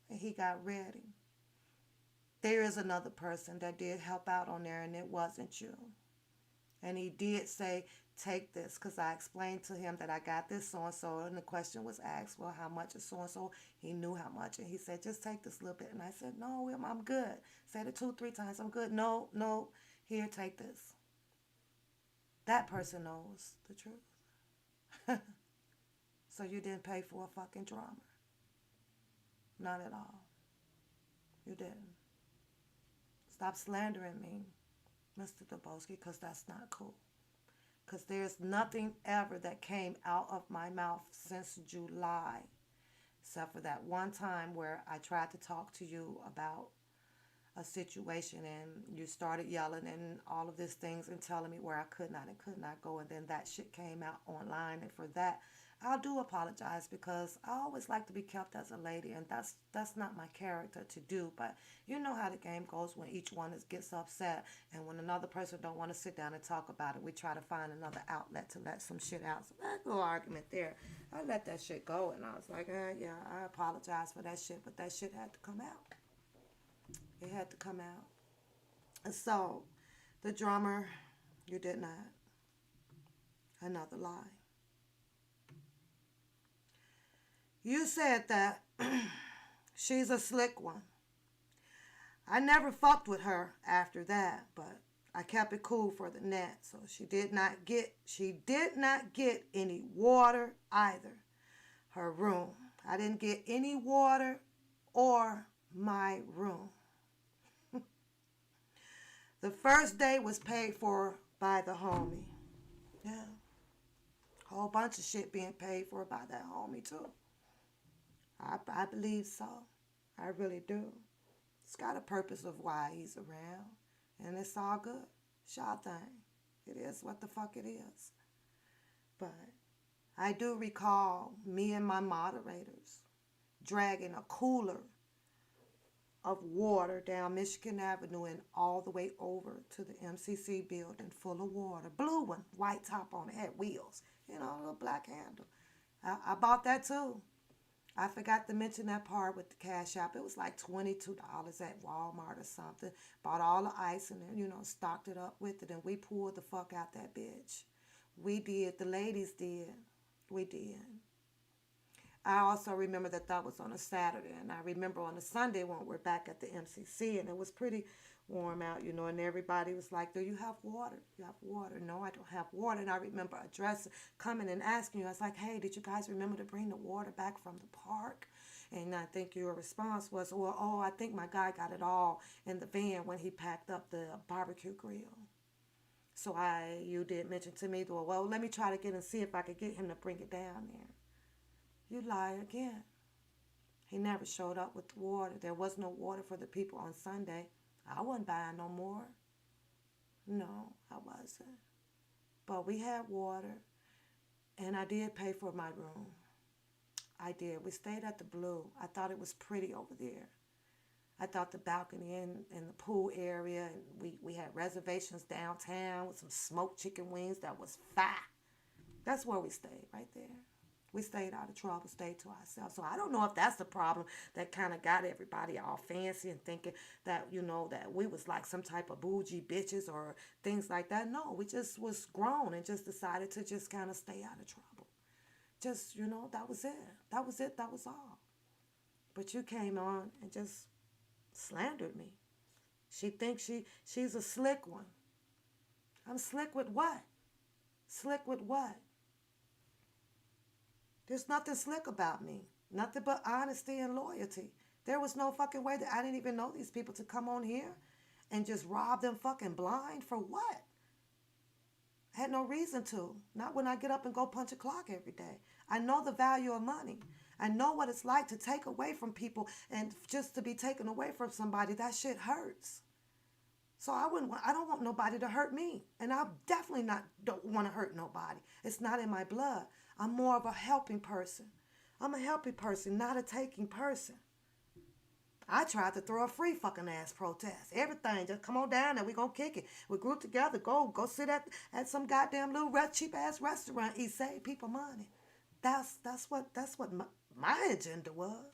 and he got ready. There is another person that did help out on there, and it wasn't you. And he did say, take this, because I explained to him that I got this so-and-so, and the question was asked, well, how much is so-and-so? He knew how much, and he said, just take this little bit. And I said, no, I'm good. Said it 2-3 times, I'm good. No, no, here, take this. That person knows the truth. So you didn't pay for a fucking drama. Not at all. You didn't. Stop slandering me, Mr. Dabowski, because that's not cool. Because there's nothing ever that came out of my mouth since July, except for that one time where I tried to talk to you about a situation and you started yelling and all of these things and telling me where I could not and could not go, and then that shit came out online, and for that I do apologize, because I always like to be kept as a lady, and that's not my character to do. But you know how the game goes when each one gets upset, and when another person don't want to sit down and talk about it, we try to find another outlet to let some shit out. So that little argument there, I let that shit go, and I was like, yeah, I apologize for that shit, but that shit had to come out. It had to come out. And so, the drummer, you did not. Another lie. You said that she's a slick one. I never fucked with her after that, but I kept it cool for the net. So she did not get any water either. Her room. I didn't get any water or my room. The first day was paid for by the homie. Yeah. Whole bunch of shit being paid for by that homie too. I believe so. I really do. It's got a purpose of why he's around. And it's all good. It's y'all thing. It is what the fuck it is. But I do recall me and my moderators dragging a cooler of water down Michigan Avenue and all the way over to the MCC building full of water. Blue one, white top on it, had wheels. You know, a little black handle. I bought that too. I forgot to mention that part with the CASHAPP. It was like $22 at Walmart or something. Bought all the ice and then, stocked it up with it. And we pulled the fuck out that bitch. We did. The ladies did. We did. I also remember that was on a Saturday. And I remember on a Sunday when we're back at the MCC. And it was pretty warm out, and everybody was like, do you have water? You have water? No, I don't have water. And I remember coming and asking you. I was like, hey, did you guys remember to bring the water back from the park? And I think your response was, well, I think my guy got it all in the van when he packed up the barbecue grill. So you did mention to me, well, let me try to get and see if I could get him to bring it down there. You lie again. He never showed up with the water. There was no water for the people on Sunday. I wasn't buying no more. No, I wasn't. But we had water, and I did pay for my room. I did. We stayed at the Blue. I thought it was pretty over there. I thought the balcony and the pool area, and we had reservations downtown with some smoked chicken wings that was fire. That's where we stayed, right there. We stayed out of trouble, stayed to ourselves. So I don't know if that's the problem that kind of got everybody all fancy and thinking that, that we was like some type of bougie bitches or things like that. No, we just was grown and just decided to just kind of stay out of trouble. Just, that was it. That was it. That was all. But you came on and just slandered me. She thinks she's a slick one. I'm slick with what? Slick with what? There's nothing slick about me. Nothing but honesty and loyalty. There was no fucking way that I didn't even know these people to come on here and just rob them fucking blind for what? I had no reason to. Not when I get up and go punch a clock every day. I know the value of money. I know what it's like to take away from people, and just to be taken away from somebody, that shit hurts. So I don't want nobody to hurt me. And I definitely don't want to hurt nobody. It's not in my blood. I'm more of a helping person. I'm a helping person, not a taking person. I tried to throw a free fucking ass protest. Everything, just come on down and we gonna kick it. We group together, go sit at some goddamn little cheap ass restaurant, save people money. That's what my agenda was.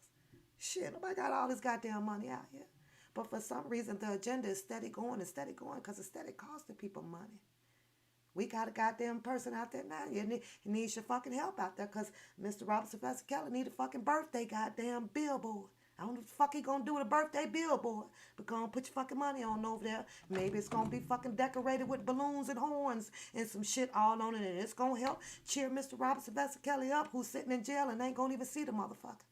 Shit, nobody got all this goddamn money out here. But for some reason, the agenda is steady going because it's steady costing people money. We got a goddamn person out there now. You needs your fucking help out there because Mr. Robert Sylvester Kelly need a fucking birthday goddamn billboard. I don't know what the fuck he gonna do with a birthday billboard, but go on put your fucking money on over there. Maybe it's gonna be fucking decorated with balloons and horns and some shit all on it, and it's gonna help cheer Mr. Robert Sylvester Kelly up, who's sitting in jail and ain't gonna even see the motherfucker.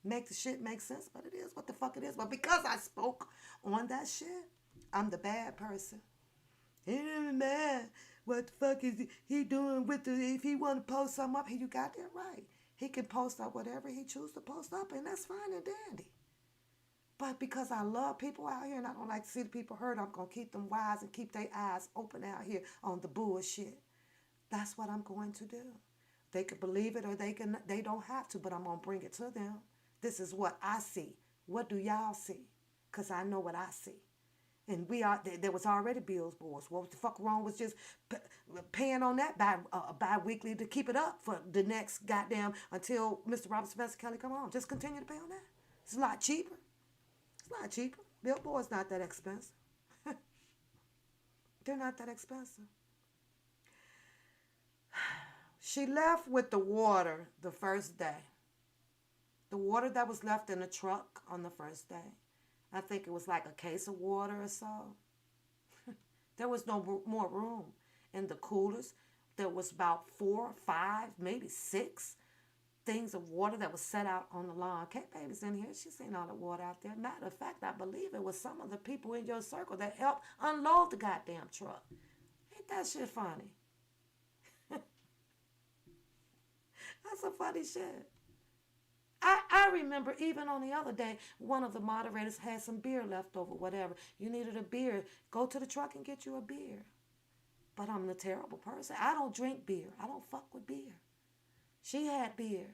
Make the shit make sense, but it is what the fuck it is. But because I spoke on that shit, I'm the bad person. He ain't mad. What the fuck is he doing with the, if he want to post something up, you got that right. He can post up whatever he chooses to post up, and that's fine and dandy. But because I love people out here and I don't like to see the people hurt, I'm going to keep them wise and keep their eyes open out here on the bullshit. That's what I'm going to do. They could believe it or they don't have to, but I'm going to bring it to them. This is what I see. What do y'all see? Because I know what I see. And there was already billboards. What the fuck wrong with just paying on that bi-weekly to keep it up for the next goddamn, until Mr. Robert Sylvester Kelly come home. Just continue to pay on that. It's a lot cheaper. It's a lot cheaper. Billboards not that expensive. They're not that expensive. She left with the water the first day. The water that was left in the truck on the first day. I think it was like a case of water or so. There was no more room in the coolers. There was about 4, 5, maybe 6 things of water that was set out on the lawn. Kate Baby's in here. She's seen all the water out there. Matter of fact, I believe it was some of the people in your circle that helped unload the goddamn truck. Ain't that shit funny? That's some funny shit. I remember even on the other day, one of the moderators had some beer left over, whatever. You needed a beer. Go to the truck and get you a beer. But I'm the terrible person. I don't drink beer. I don't fuck with beer. She had beer.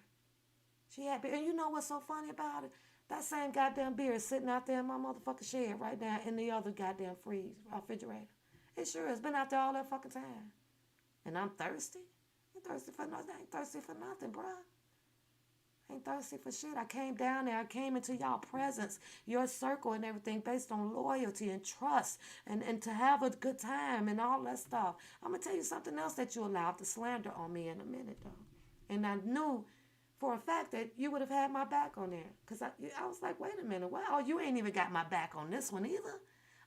And you know what's so funny about it? That same goddamn beer is sitting out there in my motherfucking shed right now in the other goddamn refrigerator. It sure has been out there all that fucking time. And I'm thirsty. I ain't thirsty for nothing, bruh. Ain't thirsty for shit. I came down there. I came into y'all presence, your circle and everything based on loyalty and trust and to have a good time and all that stuff. I'm going to tell you something else that you allowed to slander on me in a minute, though. And I knew for a fact that you would have had my back on there. Because I was like, wait a minute. Well, you ain't even got my back on this one either.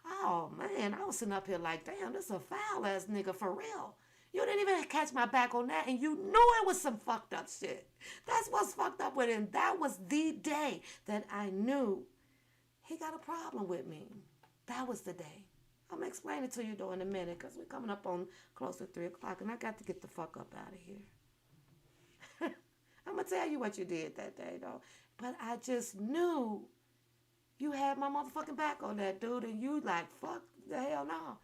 Oh, man. I was sitting up here like, damn, this a foul-ass nigga for real. You didn't even catch my back on that, and you knew it was some fucked up shit. That's what's fucked up with him. That was the day that I knew he got a problem with me. That was the day. I'm going to explain it to you, though, in a minute, because we're coming up on close to 3 o'clock, and I got to get the fuck up out of here. I'm going to tell you what you did that day, though. But I just knew you had my motherfucking back on that, dude, and you like, fuck the hell no.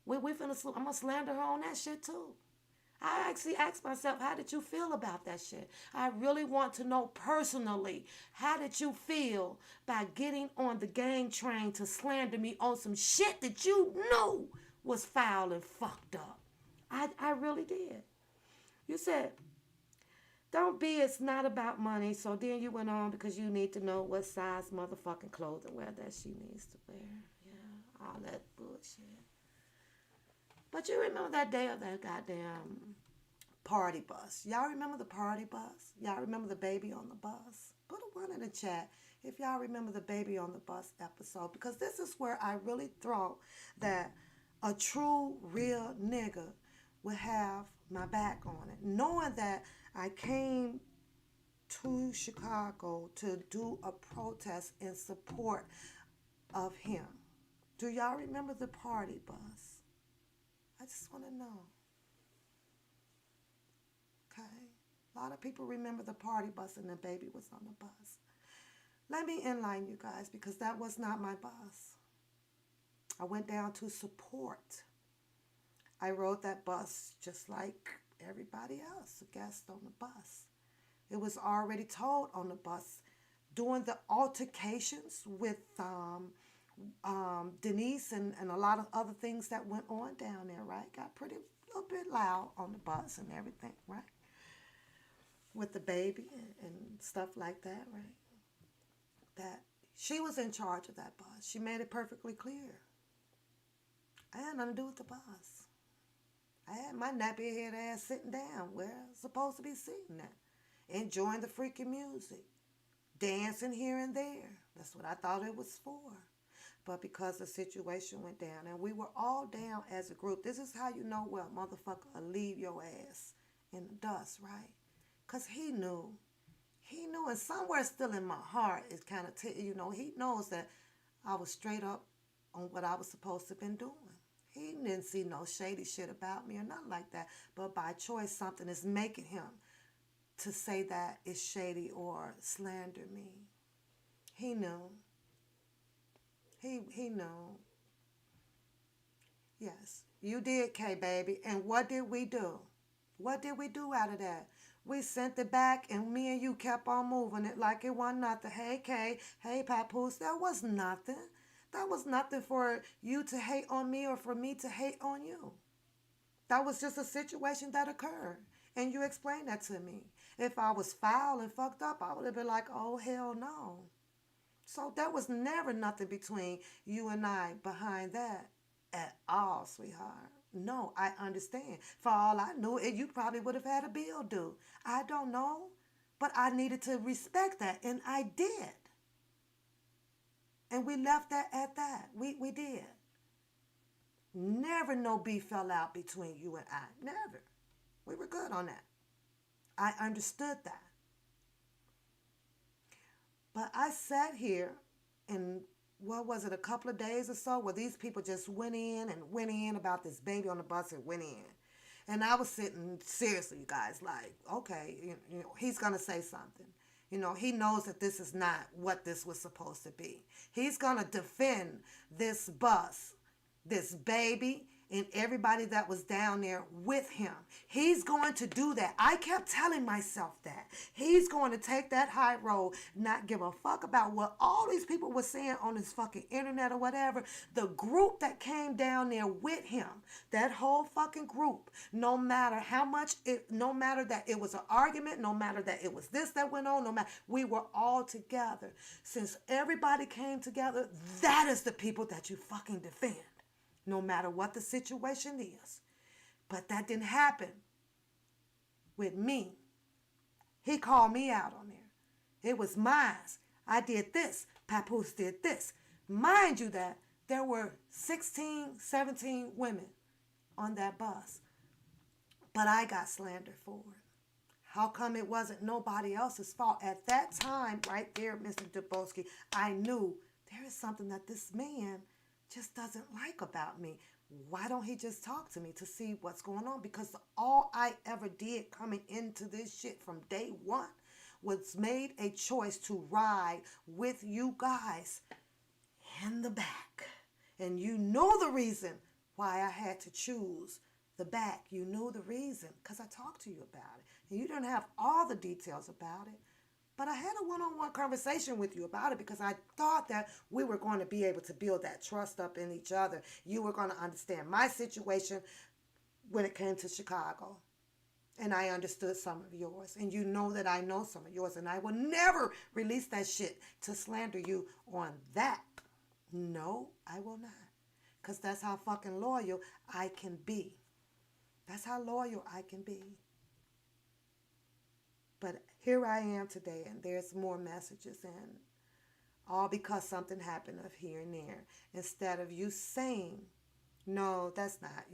I'm going to slander her on that shit, too. I actually asked myself, how did you feel about that shit? I really want to know personally, how did you feel by getting on the gang train to slander me on some shit that you knew was foul and fucked up? I really did. You said, don't be, it's not about money. So then you went on because you need to know what size motherfucking clothing wear that she needs to wear. Yeah, all that bullshit. But you remember that day of that goddamn party bus. Y'all remember the party bus? Y'all remember the baby on the bus? Put a 1 in the chat if y'all remember the baby on the bus episode. Because this is where I really thought that a true, real nigga would have my back on it. Knowing that I came to Chicago to do a protest in support of him. Do y'all remember the party bus? I just want to know. Okay? A lot of people remember the party bus and the baby was on the bus. Let me enlighten you guys because that was not my bus. I went down to support. I rode that bus just like everybody else, a guest on the bus. It was already told on the bus during the altercations with Denise and a lot of other things that went on down there, right? Got pretty a little bit loud on the bus and everything, right? With the baby and stuff like that, right? That she was in charge of that bus. She made it perfectly clear. I had nothing to do with the bus. I had my nappy head ass sitting down where I was supposed to be sitting at, enjoying the freaking music, dancing here and there. That's what I thought it was for. But because the situation went down and we were all down as a group, this is how you know what motherfucker will leave your ass in the dust, right? Because he knew. He knew, and somewhere still in my heart, it kind of, he knows that I was straight up on what I was supposed to have been doing. He didn't see no shady shit about me or nothing like that. But by choice, something is making him to say that it's shady or slander me. He knew. He knew. Yes, you did, K baby. And what did we do? What did we do out of that? We sent it back and me and you kept on moving it like it wasn't nothing. Hey K, hey Papoose, that was nothing. That was nothing for you to hate on me or for me to hate on you. That was just a situation that occurred. And you explained that to me. If I was foul and fucked up, I would have been like, oh hell no. So there was never nothing between you and I behind that at all, sweetheart. No, I understand. For all I knew, you probably would have had a bill due. I don't know. But I needed to respect that, and I did. And we left that at that. We did. Never no beef fell out between you and I. Never. We were good on that. I understood that. But I sat here and what was it, a couple of days or so, where these people just went in about this baby on the bus and went in. And I was sitting, seriously, you guys, like, okay, he's going to say something. He knows that this is not what this was supposed to be. He's going to defend this bus, this baby, and everybody that was down there with him. He's going to do that. I kept telling myself that. He's going to take that high road, not give a fuck about what all these people were saying on this fucking internet or whatever. The group that came down there with him, that whole fucking group, no matter how much, no matter that it was an argument, no matter that it was this that went on, no matter, we were all together. Since everybody came together, that is the people that you fucking defend. No matter what the situation is. But that didn't happen with me. He called me out on there. It was mine. I did this. Papoose did this. Mind you that there were 16, 17 women on that bus. But I got slandered for it. How come it wasn't nobody else's fault? At that time, right there, Mr. Dubowski, I knew there is something that this man just doesn't like about me. Why don't he just talk to me to see what's going on? Because all I ever did coming into this shit from day one was made a choice to ride with you guys in the back. And you know the reason why I had to choose the back. You knew the reason because I talked to you about it. And you didn't have all the details about it. But I had a one-on-one conversation with you about it because I thought that we were going to be able to build that trust up in each other. You were going to understand my situation when it came to Chicago. And I understood some of yours. And you know that I know some of yours. And I will never release that shit to slander you on that. No, I will not. Because that's how fucking loyal I can be. That's how loyal I can be. But here I am today, and there's more messages, and all because something happened of here and there. Instead of you saying, no, that's not,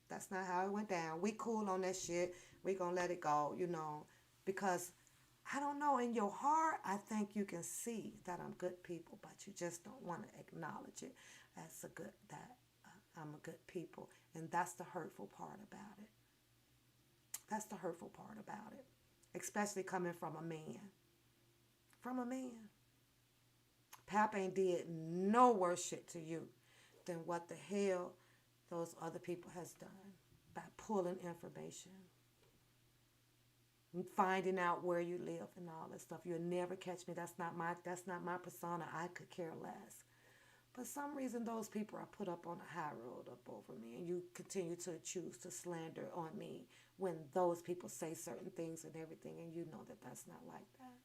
that's not how it went down. We cool on that shit. We gonna let it go, because I don't know, in your heart, I think you can see that I'm good people, but you just don't want to acknowledge it as I'm a good people. And that's the hurtful part about it. That's the hurtful part about it. Especially coming from a man. From a man. Pap ain't did no worse shit to you than what the hell those other people has done by pulling information. And finding out where you live and all that stuff. You'll never catch me. That's not my persona. I could care less. But some reason those people are put up on a high road up over me, and you continue to choose to slander on me when those people say certain things and everything, and you know that that's not like that.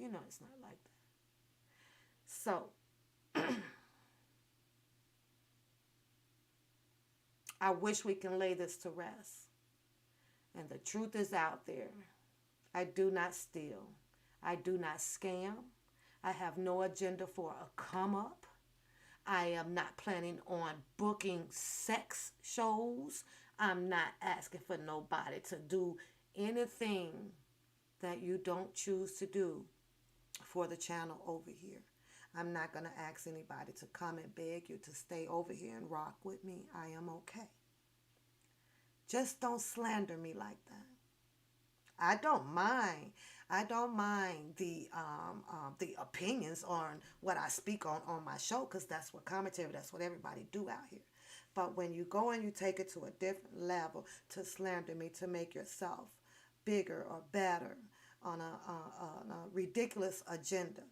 You know it's not like that. So, I wish we can lay this to rest. And the truth is out there. I do not steal. I do not scam. I have no agenda for a come up. I am not planning on booking sex shows. I'm not asking for nobody to do anything that you don't choose to do for the channel over here. I'm not going to ask anybody to come and beg you to stay over here and rock with me. I am okay. Just don't slander me like that. I don't mind. I don't mind the opinions on what I speak on my show, because that's what commentary, that's what everybody do out here. But when you go and you take it to a different level to slander me, to make yourself bigger or better on a ridiculous agenda,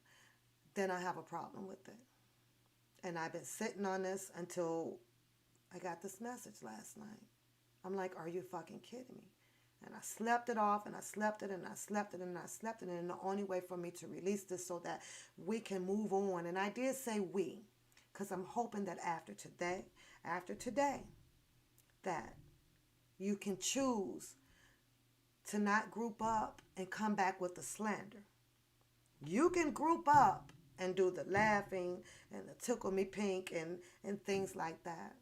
then I have a problem with it. And I've been sitting on this until I got this message last night. I'm like, are you fucking kidding me? And I slept it off, and I slept it, and I slept it, and I slept it. And the only way for me to release this so that we can move on. And I did say we, because I'm hoping that after today, that you can choose to not group up and come back with the slander. You can group up and do the laughing and the tickle me pink and things like that.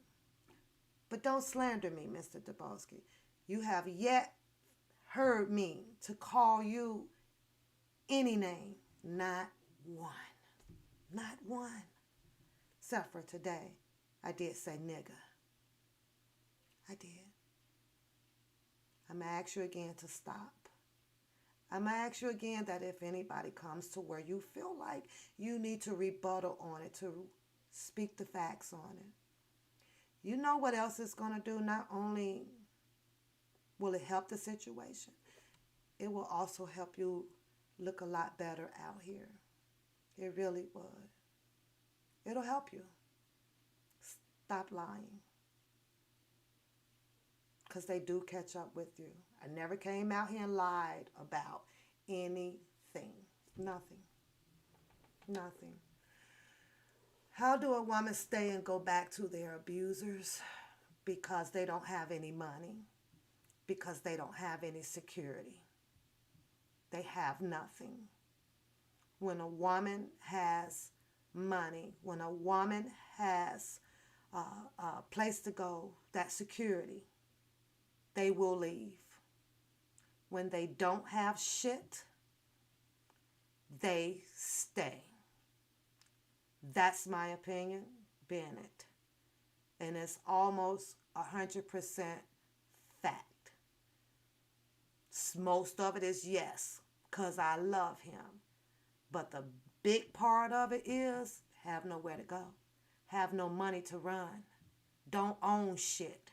But don't slander me, Mr. Dabowski. You have yet heard me to call you any name. Not one. Not one. Except for today. I did say nigga. I did. I'm going to ask you again to stop. I'm going to ask you again that if anybody comes to where you feel like you need to rebuttal on it, to speak the facts on it, you know what else it's going to do? Not only will it help the situation, it will also help you look a lot better out here. It really would. It'll help you. Stop lying. Because they do catch up with you. I never came out here and lied about anything. Nothing. Nothing. How do a woman stay and go back to their abusers? Because they don't have any money. Because they don't have any security. They have nothing. When a woman has money, when a woman has a place to go, that security, they will leave. When they don't have shit, they stay. That's my opinion, Bennett. And it's almost 100% fact. Most of it is yes, because I love him. But the big part of it is have nowhere to go. Have no money to run. Don't own shit.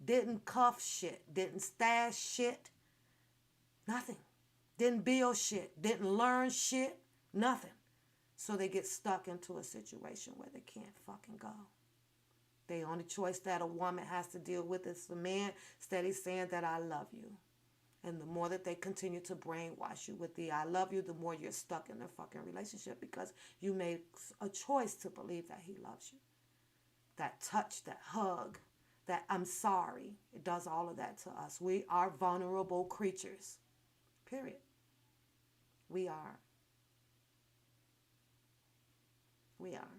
Didn't cuff shit. Didn't stash shit. Nothing. Didn't build shit. Didn't learn shit. Nothing. So they get stuck into a situation where they can't fucking go. The only choice that a woman has to deal with is the man steady saying that I love you. And the more that they continue to brainwash you with the I love you, the more you're stuck in their fucking relationship, because you made a choice to believe that he loves you. That touch, that hug, that I'm sorry. It does all of that to us. We are vulnerable creatures. Period. We are. We are.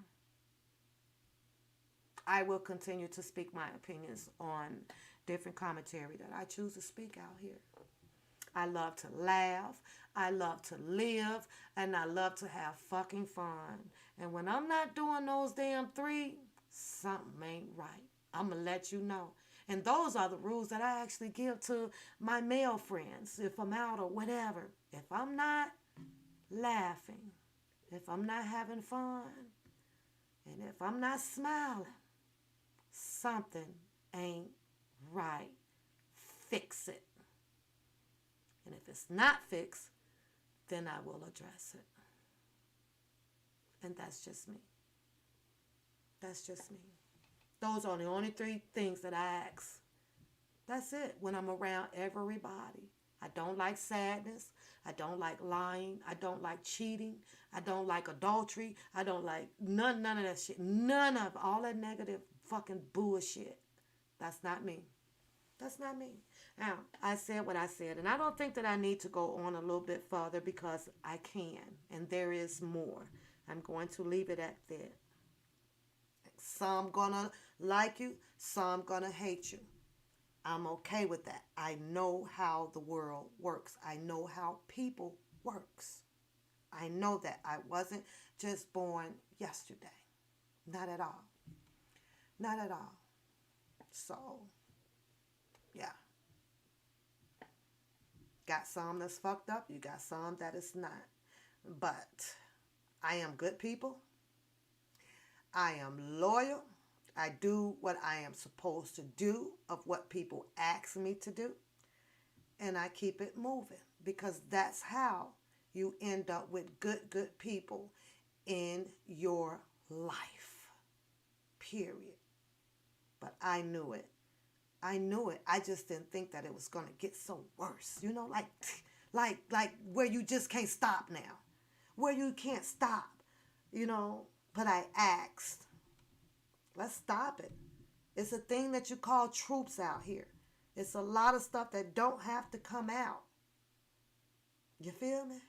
I will continue to speak my opinions on different commentary that I choose to speak out here. I love to laugh, I love to live, and I love to have fucking fun. And when I'm not doing those damn three, something ain't right. I'm going to let you know. And those are the rules that I actually give to my male friends if I'm out or whatever. If I'm not laughing, if I'm not having fun, and if I'm not smiling, something ain't right. Fix it. And if it's not fixed, then I will address it. And that's just me. That's just me. Those are the only three things that I ask. That's it when I'm around everybody. I don't like sadness. I don't like lying. I don't like cheating. I don't like adultery. I don't like none of that shit. None of all that negative fucking bullshit. That's not me. That's not me. Now, I said what I said, and I don't think that I need to go on a little bit further because I can, and there is more. I'm going to leave it at that. Some gonna like you, some gonna hate you. I'm okay with that. I know how the world works. I know how people works. I know that I wasn't just born yesterday. Not at all. Not at all. So, yeah. Got some that's fucked up. You got some that is not. But I am good people. I am loyal. I do what I am supposed to do of what people ask me to do. And I keep it moving because that's how you end up with good people in your life. Period. But I knew it. I knew it. I just didn't think that it was going to get so worse. You know, like where you just can't stop now. Where you can't stop. You know, but I asked, let's stop it. It's a thing that you call troops out here. It's a lot of stuff that don't have to come out. You feel me?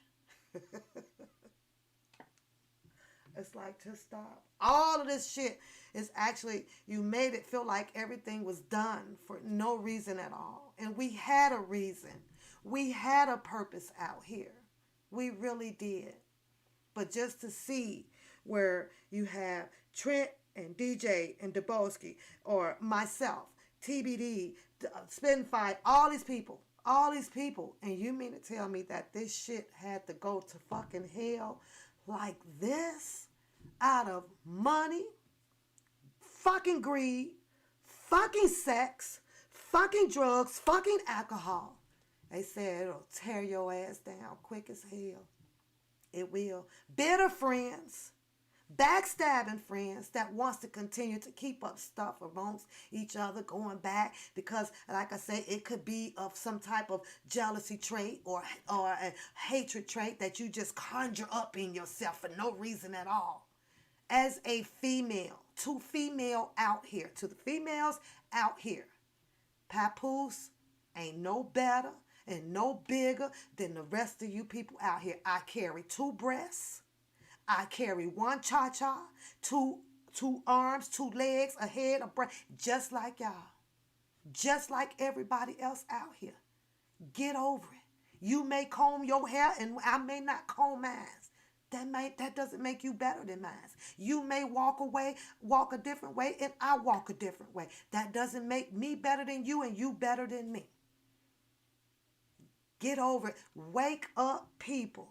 It's like, just stop. All of this shit is actually, you made it feel like everything was done for no reason at all. And we had a reason. We had a purpose out here. We really did. But just to see where you have Trent and DJ and Dubowski or myself, TBD, Spin Fight, all these people, and you mean to tell me that this shit had to go to fucking hell like this? Out of money, fucking greed, fucking sex, fucking drugs, fucking alcohol. They said it'll tear your ass down quick as hell. It will. Bitter friends, backstabbing friends that wants to continue to keep up stuff amongst each other, going back because, like I say, it could be of some type of jealousy trait or a hatred trait that you just conjure up in yourself for no reason at all. As a female, to the females out here, Papoose ain't no better and no bigger than the rest of you people out here. I carry 2 breasts. I carry 1 cha-cha, 2 arms, 2 legs, a head, a brain, just like y'all. Just like everybody else out here. Get over it. You may comb your hair and I may not comb mine. That doesn't make you better than mine. You may walk a different way, and I walk a different way. That doesn't make me better than you and you better than me. Get over it. Wake up, people.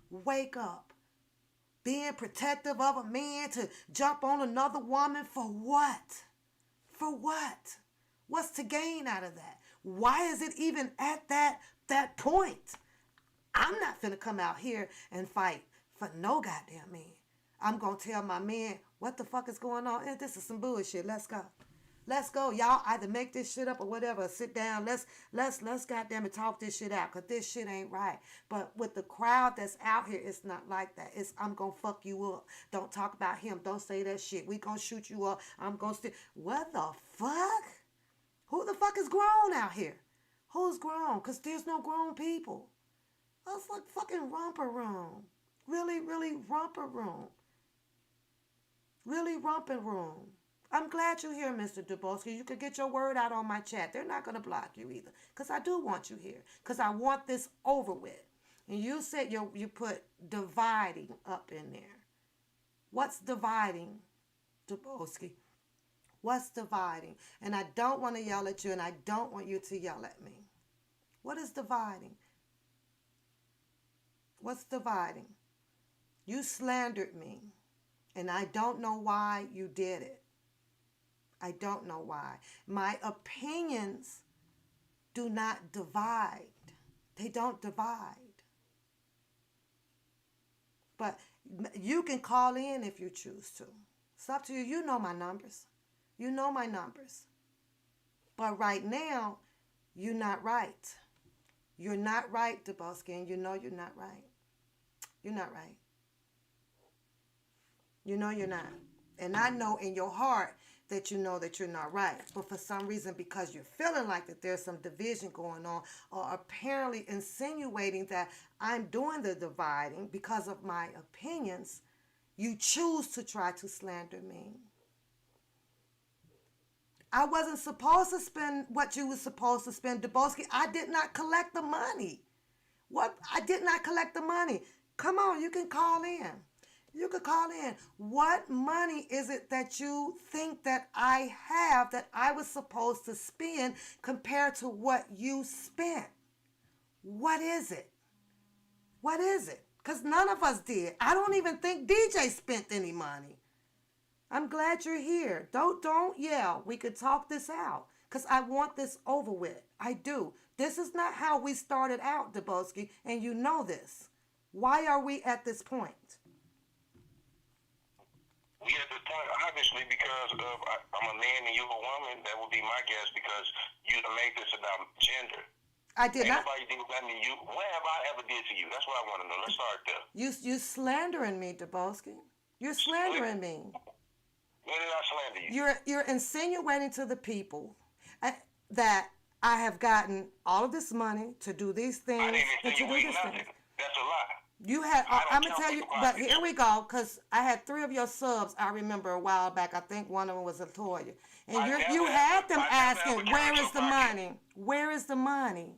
Wake up. Being protective of a man to jump on another woman for what? For what? What's to gain out of that? Why is it even at that point? I'm not finna come out here and fight for no goddamn man. I'm gonna tell my man what the fuck is going on. This is some bullshit. Let's go. Let's go. Y'all either make this shit up or whatever. Sit down. Let's goddamn it talk this shit out. Cause this shit ain't right. But with the crowd that's out here, it's not like that. It's I'm gonna fuck you up. Don't talk about him. Don't say that shit. We gonna shoot you up. I'm gonna what the fuck? Who the fuck is grown out here? Who's grown? Cause there's no grown people. That's like fucking romper room. Really, really romper room. Really romping room. I'm glad you're here, Mr. Dubowski. You could get your word out on my chat. They're not going to block you either. Because I do want you here. Because I want this over with. And you said you put dividing up in there. What's dividing, Dubowski? What's dividing? And I don't want to yell at you, and I don't want you to yell at me. What is dividing? What's dividing? You slandered me, and I don't know why you did it. I don't know why. My opinions do not divide. They don't divide. But you can call in if you choose to. It's up to you. You know my numbers. You know my numbers. But right now, you're not right. You're not right, Dubowski, and you know you're not right. You're not right. You know you're not. And I know in your heart that you know that you're not right. But for some reason, because you're feeling like that there's some division going on, or apparently insinuating that I'm doing the dividing because of my opinions, you choose to try to slander me. I wasn't supposed to spend what you were supposed to spend, Dubowski. I did not collect the money. What? I did not collect the money. Come on, you can call in. You could call in. What money is it that you think that I have that I was supposed to spend compared to what you spent? What is it? What is it? Because none of us did. I don't even think DJ spent any money. I'm glad you're here. Don't yell. We could talk this out because I want this over with. I do. This is not how we started out, Dubowski, and you know this. Why are we at this point? We at this point, obviously, because of I'm a man and you're a woman. That would be my guess because you made this about gender. I did not. Nobody did nothing to you. What have I ever did to you? That's what I want to know. Let's start there. You slandering me, Dubowski. You're slandering me. When did I slander you? You're insinuating to the people that I have gotten all of this money to do these things. I didn't and to do insinuate these nothing. things. That's a lie. You had, I'm going to tell you, but it. here we go, because I had 3 of your subs, I remember a while back. I think one of them was Latoya. And you had them asking, where is the money? Where is the money?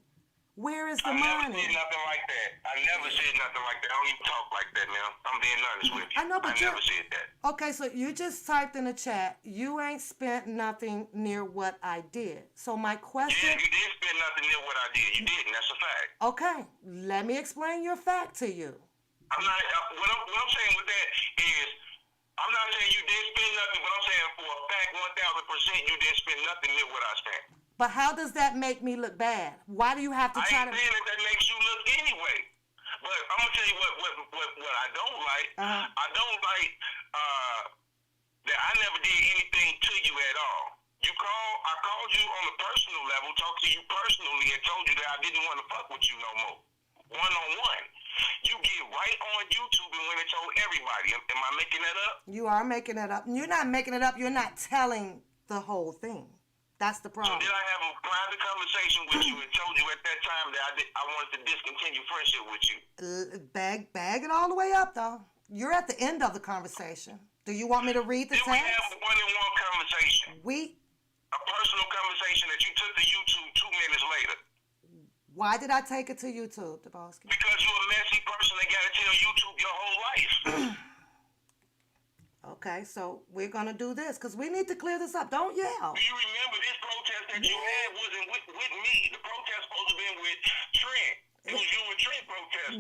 Where is the money? I never said nothing like that. I never said nothing like that. I don't even talk like that now. I'm being honest with you. I know, but I never said that. Okay, so you just typed in the chat, you ain't spent nothing near what I did. So my question... Yeah, you did spend nothing near what I did. You didn't. That's a fact. Okay, let me explain your fact to you. I'm not... What I'm saying with that is, I'm not saying you did spend nothing, but I'm saying for a fact, 1,000%, you didn't spend nothing near what I spent. But how does that make me look bad? Why do you have to try to... I ain't saying that makes you look anyway. But I'm going to tell you what I don't like. I don't like that I never did anything to you at all. I called you on a personal level, talked to you personally, and told you that I didn't want to fuck with you no more. One-on-one. You get right on YouTube and went and told everybody. Am I making that up? You are making it up. You're not making it up. You're not telling the whole thing. That's the problem. So did I have a private conversation with you and told you at that time that I wanted to discontinue friendship with you? Bag it all the way up, though. You're at the end of the conversation. Do you want me to read the text? Did we have a one-on-one conversation? A personal conversation that you took to YouTube 2 minutes later. Why did I take it to YouTube, Dubowski? Because you're a messy person that got to tell YouTube your whole life. Okay, so we're going to do this because we need to clear this up. Don't yell. Do you remember this protest that you had wasn't with me? The protest supposed to have been with Trent. It was you and Trent protest.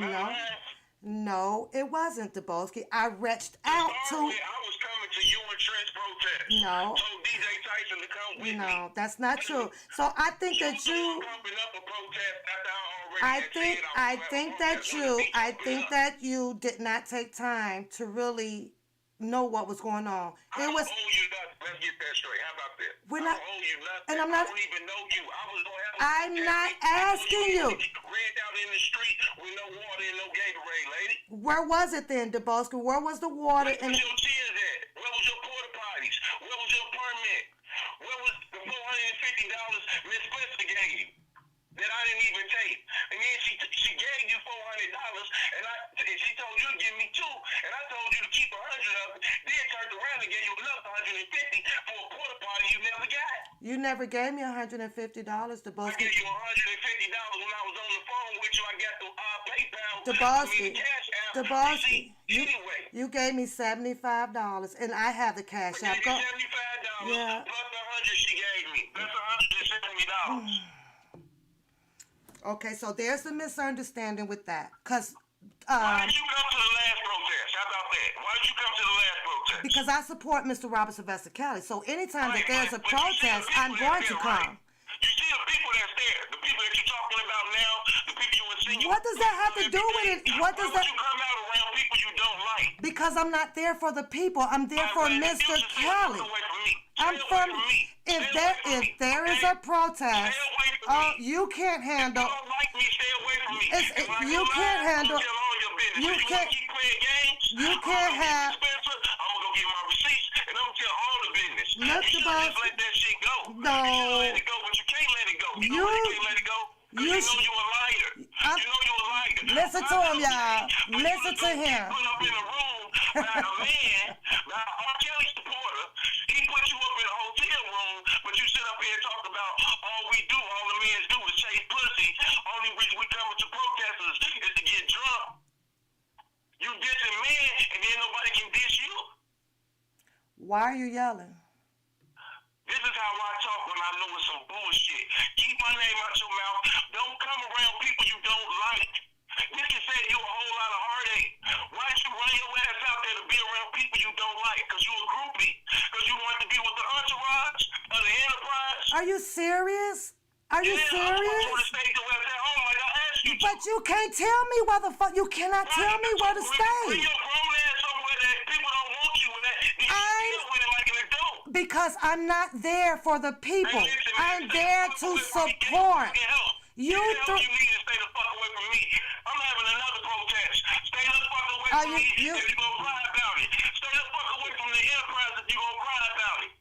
No, it wasn't, Dubowski. I reached out to... I was coming to you and Trent's protest. No. Told DJ Tyson to come with me. No, that's not true. So I think that you... I think that you did not take time to really know what was going on. I don't owe you nothing. Let's get that straight. How about that? We're not, I don't owe you nothing. and I'm not, I don't even know you. I'm not asking you. Ran out in the street with no water and no Gatorade, lady. Where was it then, Dubowski? Where was the water? Where was your tears at? Where was your porta potties? Where was your permit? Where was the $450 Miss Spencer gave you that I didn't even take? And then she gave you $400, and she told you to give me 2, and I told you to keep 100 of it. Then turned around and gave you another 150 for a porta potty you never got. You never gave me $150, Dubowski. I gave you $150 when I was on the phone with you. I got the PayPal. Dubowski, you gave me $75, and I have the cash app. $75 plus the 100 she gave me. That's $170. Okay, so there's a misunderstanding with that, cause. Why did you come to the last protest? How about that? Why did you come to the last protest? Because I support Mr. Robert Sylvester Kelly. So anytime that there's a protest, I'm going to come. You see the people that's there, the people that you're talking about now, the people you insinuate. What does that have to do with it? What does that? Why would you come out around people you don't like? Because I'm not there for the people. I'm there for Mr. Kelly. I'm from. If there is a protest, you can't handle. If you don't like me, stay away from me. You can't handle. You can't keep playing games. You can't have. I'm gonna go get my receipts and I'm gonna tell all the business. Mr. You should Boss. just let that shit go. No. You should let it go, but you can't let it go. You know why you can't let it go? Because you know you a liar. You know you a liar. Listen to him, y'all. Listen to him. Put up in a room by a man, by an R. Kelly supporter. He put you up in a hotel room, but you sit up here and talk about all the men do is chase pussy. Only reason we come to protesters is to get drunk. You dissing men, and then nobody can diss you. Why are you yelling? This is how I talk when I know it's some bullshit. Keep my name out your mouth. Don't come around people you don't like. This can save you a whole lot of heartache. Why don't you run your ass out there to be around people you don't like? Because you a groupie. Because you want to be with the entourage of the enterprise. Are you serious? Are you serious? But you can't tell me where the fuck. You cannot tell me where to stay. Because I'm not there for the people. I'm there to support. You need to stay the fuck away from me. I'm having another protest. Stay the fuck away from me if you're going to cry about it. Stay the fuck away from the enterprise if you're going to cry about it.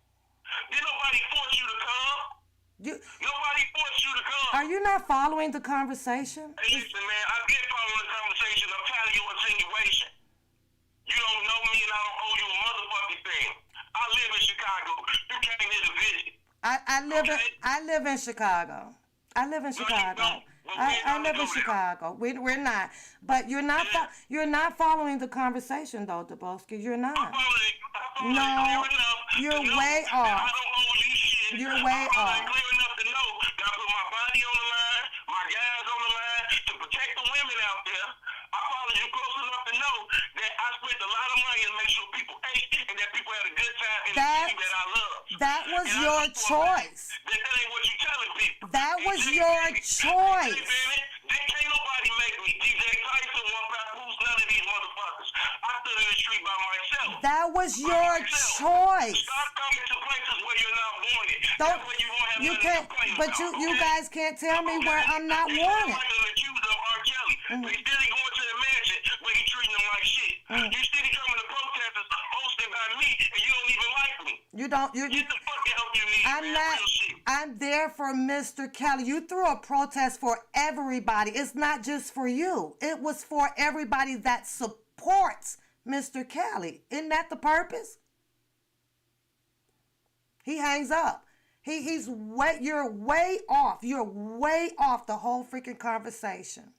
Did nobody force you to come? Nobody forced you to come. Are you not following the conversation? Hey, listen, man, I've been following the conversation. I'm tired of your insinuation. You don't know me and I don't owe you a motherfucking thing. I live in Chicago. You came here to visit. I live in Chicago. I live in Chicago. I live in Chicago. We're not. But you're not following the conversation though, Dubowski. You're not. No, you're way off. I don't owe you shit. You're way off. I'm clear enough to know that I put my body on the line, my guys on the line to protect the women out there. I followed you close enough to know that I spent a lot of money to make sure people ate and that people had a good time in the city that I love. That was your choice. That ain't what you telling people. That was your choice. Can't nobody make me. DJ Tyson won't papoose none of these motherfuckers. I stood in the street by myself. That was your choice. Stop coming to places where you're not wanted. Don't, you can't, but you guys can't tell me where I'm not wanted. But he's still going to the mansion where he's treating them like shit. You still coming to protesters hosted by me and you don't even like me. You don't. Get the fucking help you need. I'm not. I'm there for Mr. Kelly. You threw a protest for everybody. It's not just for you. It was for everybody that supports Mr. Kelly. Isn't that the purpose? He hangs up. You're way off. You're way off the whole freaking conversation.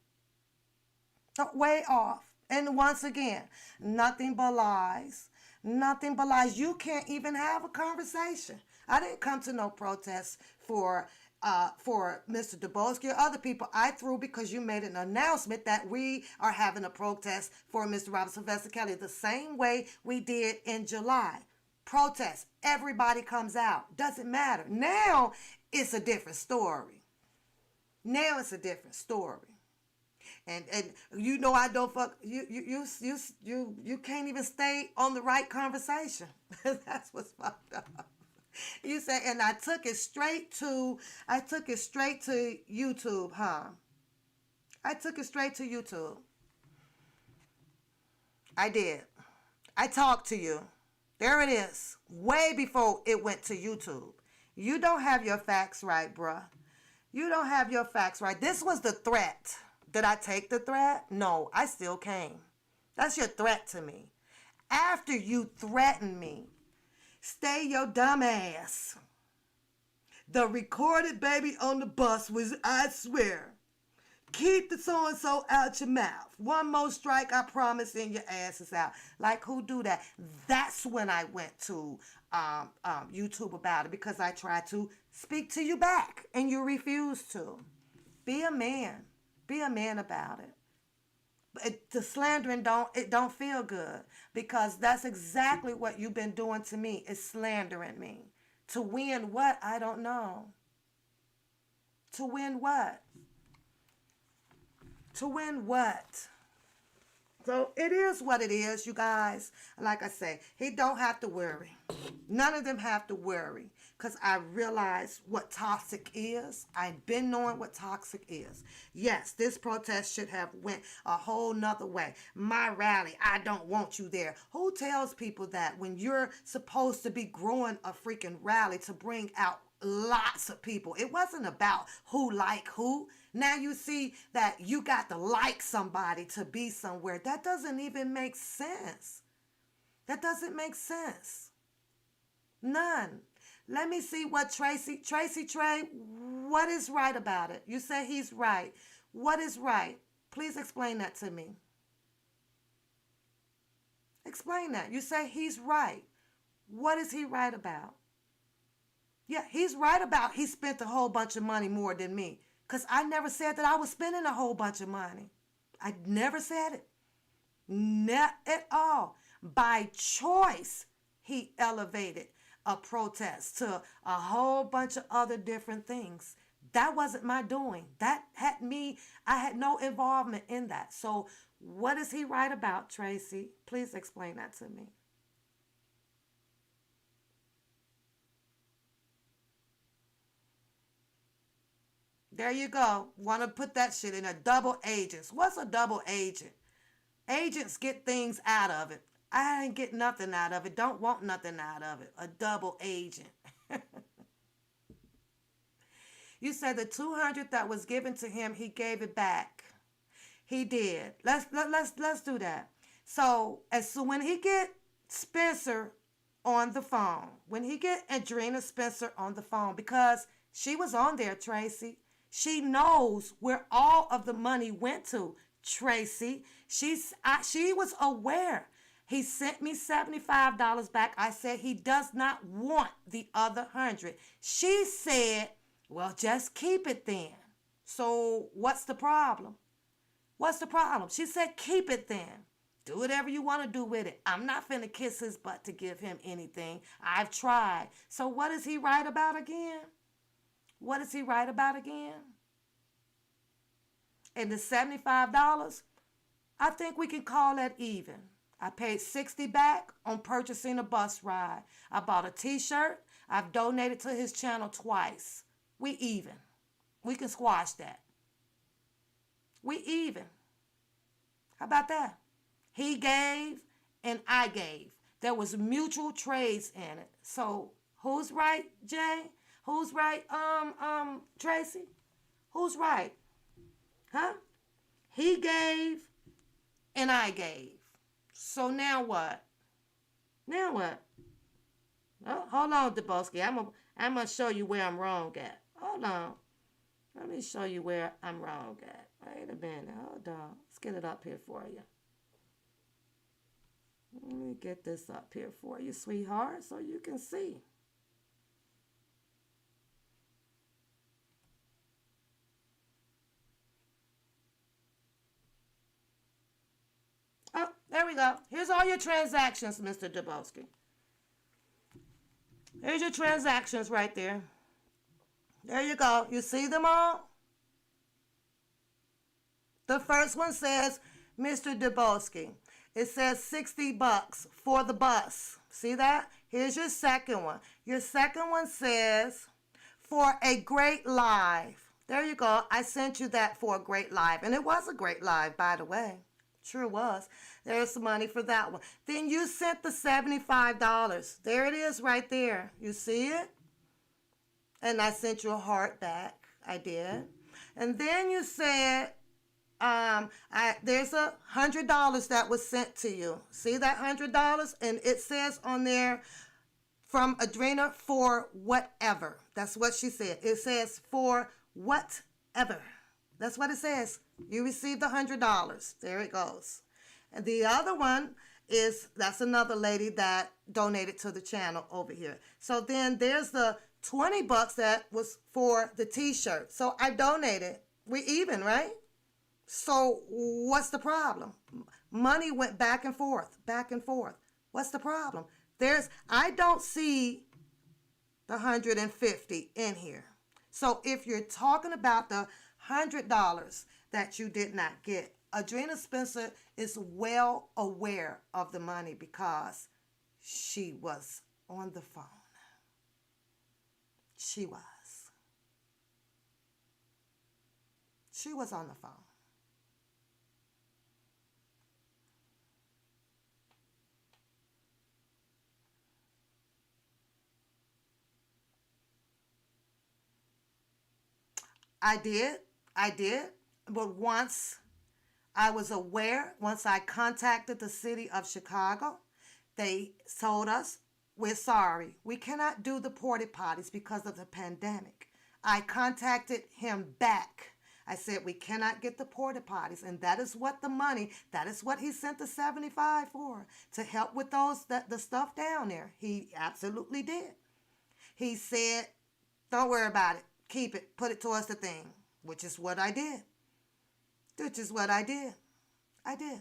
Way off. And once again, nothing but lies. Nothing but lies. You can't even have a conversation. I didn't come to no protest for Mr. Dubowski or other people. I threw because you made an announcement that we are having a protest for Mr. Robert Sylvester Kelly the same way we did in July. Protest. Everybody comes out. Doesn't matter. Now it's a different story. Now it's a different story. And you know I don't fuck you can't even stay on the right conversation. That's what's fucked up. You say, and I took it straight to YouTube, huh? I took it straight to YouTube. I did. I talked to you. There it is. Way before it went to YouTube. You don't have your facts right, bruh. You don't have your facts right. This was the threat. Did I take the threat? No, I still came. That's your threat to me. After you threatened me, stay your dumb ass. The recorded baby on the bus was, I swear, keep the so-and-so out your mouth. One more strike, I promise, and your ass is out. Like, who do that? That's when I went to YouTube about it, because I tried to speak to you back, and you refused to. Be a man. Be a man about it. The slandering don't feel good, because that's exactly what you've been doing to me, is slandering me. To win what? I don't know. To win what? To win what? So it is what it is, you guys. Like I say, he don't have to worry. None of them have to worry. because I realized what toxic is. I've been knowing what toxic is. Yes, this protest should have went a whole nother way. My rally, I don't want you there. Who tells people that when you're supposed to be growing a freaking rally to bring out lots of people? It wasn't about who like who. Now you see that you got to like somebody to be somewhere. That doesn't even make sense. That doesn't make sense. None. Let me see what Tracy Trey, what is right about it? You say he's right. What is right? Please explain that to me. Explain that. You say he's right. What is he right about? Yeah, he's right about he spent a whole bunch of money more than me. Because I never said that I was spending a whole bunch of money. I never said it. Not at all. By choice, he elevated a protest to a whole bunch of other different things. That wasn't my doing. I had no involvement in that. So what is he right about, Tracy? Please explain that to me. There you go. Want to put that shit in a double agents. What's a double agent? Agents get things out of it. I ain't get nothing out of it. Don't want nothing out of it. A double agent. You said the 200 that was given to him, he gave it back. He did. Let's do that. So when he get Spencer on the phone, when he get Adrena Spencer on the phone, because she was on there, Tracy. She knows where all of the money went to, Tracy. She was aware. He sent me $75 back. I said he does not want the other 100. She said, well, just keep it then. So what's the problem? What's the problem? She said, keep it then. Do whatever you want to do with it. I'm not finna kiss his butt to give him anything. I've tried. So what is he right about again? What is he right about again? And the $75, I think we can call that even. I paid $60 back on purchasing a bus ride. I bought a t-shirt. I've donated to his channel twice. We even. We can squash that. We even. How about that? He gave and I gave. There was mutual trades in it. So who's right, Jay? Who's right, Tracy? Who's right? Huh? He gave and I gave. So now what? Now what? Oh, hold on, Debowski. I'm gonna show you where I'm wrong at. Hold on. Let me show you where I'm wrong at. Wait a minute. Hold on. Let's get it up here for you. Let me get this up here for you, sweetheart, so you can see. Oh, there we go. Here's all your transactions, Mr. Debowski. Here's your transactions right there. There you go. You see them all? The first one says, Mr. Debowski. It says $60 for the bus. See that? Here's your second one. Your second one says, for a great live. There you go. I sent you that for a great live. And it was a great live, by the way. Sure was. There's some money for that one. Then you sent the $75. There it is right there. You see it? And I sent you a heart back. I did. And then you said, there's $100 that was sent to you. See that $100? And it says on there, from Adrena, for whatever. That's what she said. It says for whatever. That's what it says. You received $100. There it goes. And the other one that's another lady that donated to the channel over here. So then there's the $20 that was for the t-shirt. So I donated. We even, right? So what's the problem? Money went back and forth, back and forth. What's the problem? I don't see the $150 in here. So if you're talking about the $100 that you did not get, Adrena Spencer is well aware of the money because she was on the phone. She was. She was on the phone. I did. But once I was aware, once I contacted the city of Chicago, they told us, we're sorry. We cannot do the porta potties because of the pandemic. I contacted him back. I said, we cannot get the porta potties. And that is what the money, that is what he sent the 75 for, to help with the stuff down there. He absolutely did. He said, don't worry about it. Keep it. Put it towards the thing, which is what I did. I did.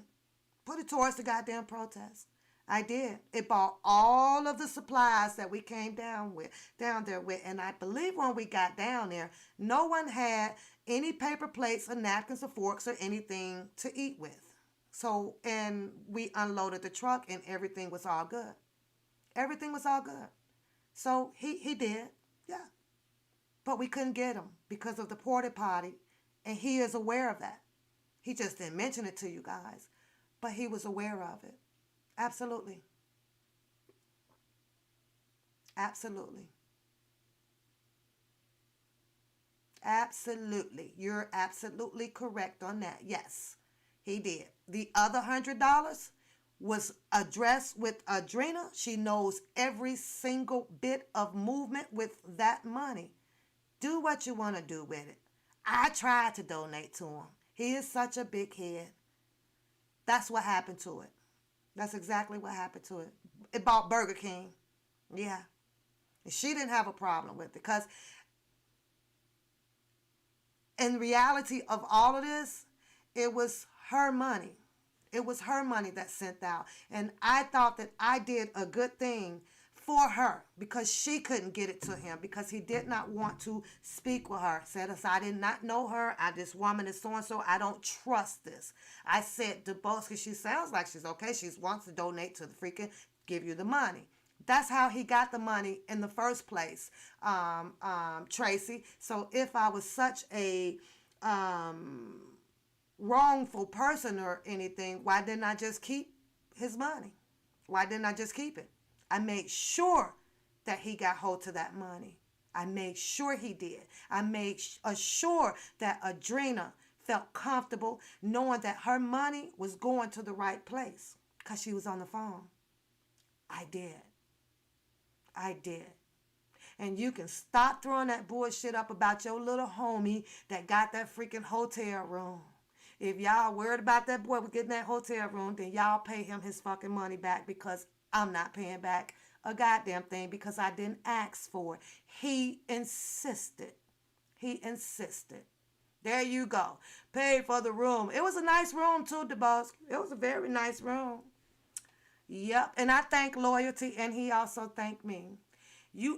Put it towards the goddamn protest. I did. It bought all of the supplies that we came down there with. And I believe when we got down there, no one had any paper plates or napkins or forks or anything to eat with. So, and we unloaded the truck and everything was all good. Everything was all good. So he did. Yeah. But we couldn't get him because of the porta potty. And he is aware of that. He just didn't mention it to you guys. But he was aware of it. Absolutely. Absolutely. Absolutely. You're absolutely correct on that. Yes, he did. The other $100 was addressed with Adrena. She knows every single bit of movement with that money. Do what you want to do with it. I tried to donate to him. He is such a big head. That's what happened to it. That's exactly what happened to it. It bought Burger King. Yeah. And she didn't have a problem with it because in reality of all of this, it was her money. It was her money that sent out. And I thought that I did a good thing for her because she couldn't get it to him because he did not want to speak with her. Said, I did not know her. This woman is so-and-so. I don't trust this. I said, DeBoski, she sounds like she's okay. She wants to donate to the freaking give you the money. That's how he got the money in the first place, Tracy. So if I was such a wrongful person or anything, why didn't I just keep his money? Why didn't I just keep it? I made sure that he got hold to that money. I made sure he did. I made sure that Adrena felt comfortable knowing that her money was going to the right place because she was on the phone. I did. And you can stop throwing that bullshit up about your little homie that got that freaking hotel room. If y'all worried about that boy getting that hotel room, then y'all pay him his fucking money back because I'm not paying back a goddamn thing because I didn't ask for it. He insisted. There you go. Paid for the room. It was a nice room too, DeBosk. It was a very nice room. Yep. And I thank Loyalty and he also thanked me.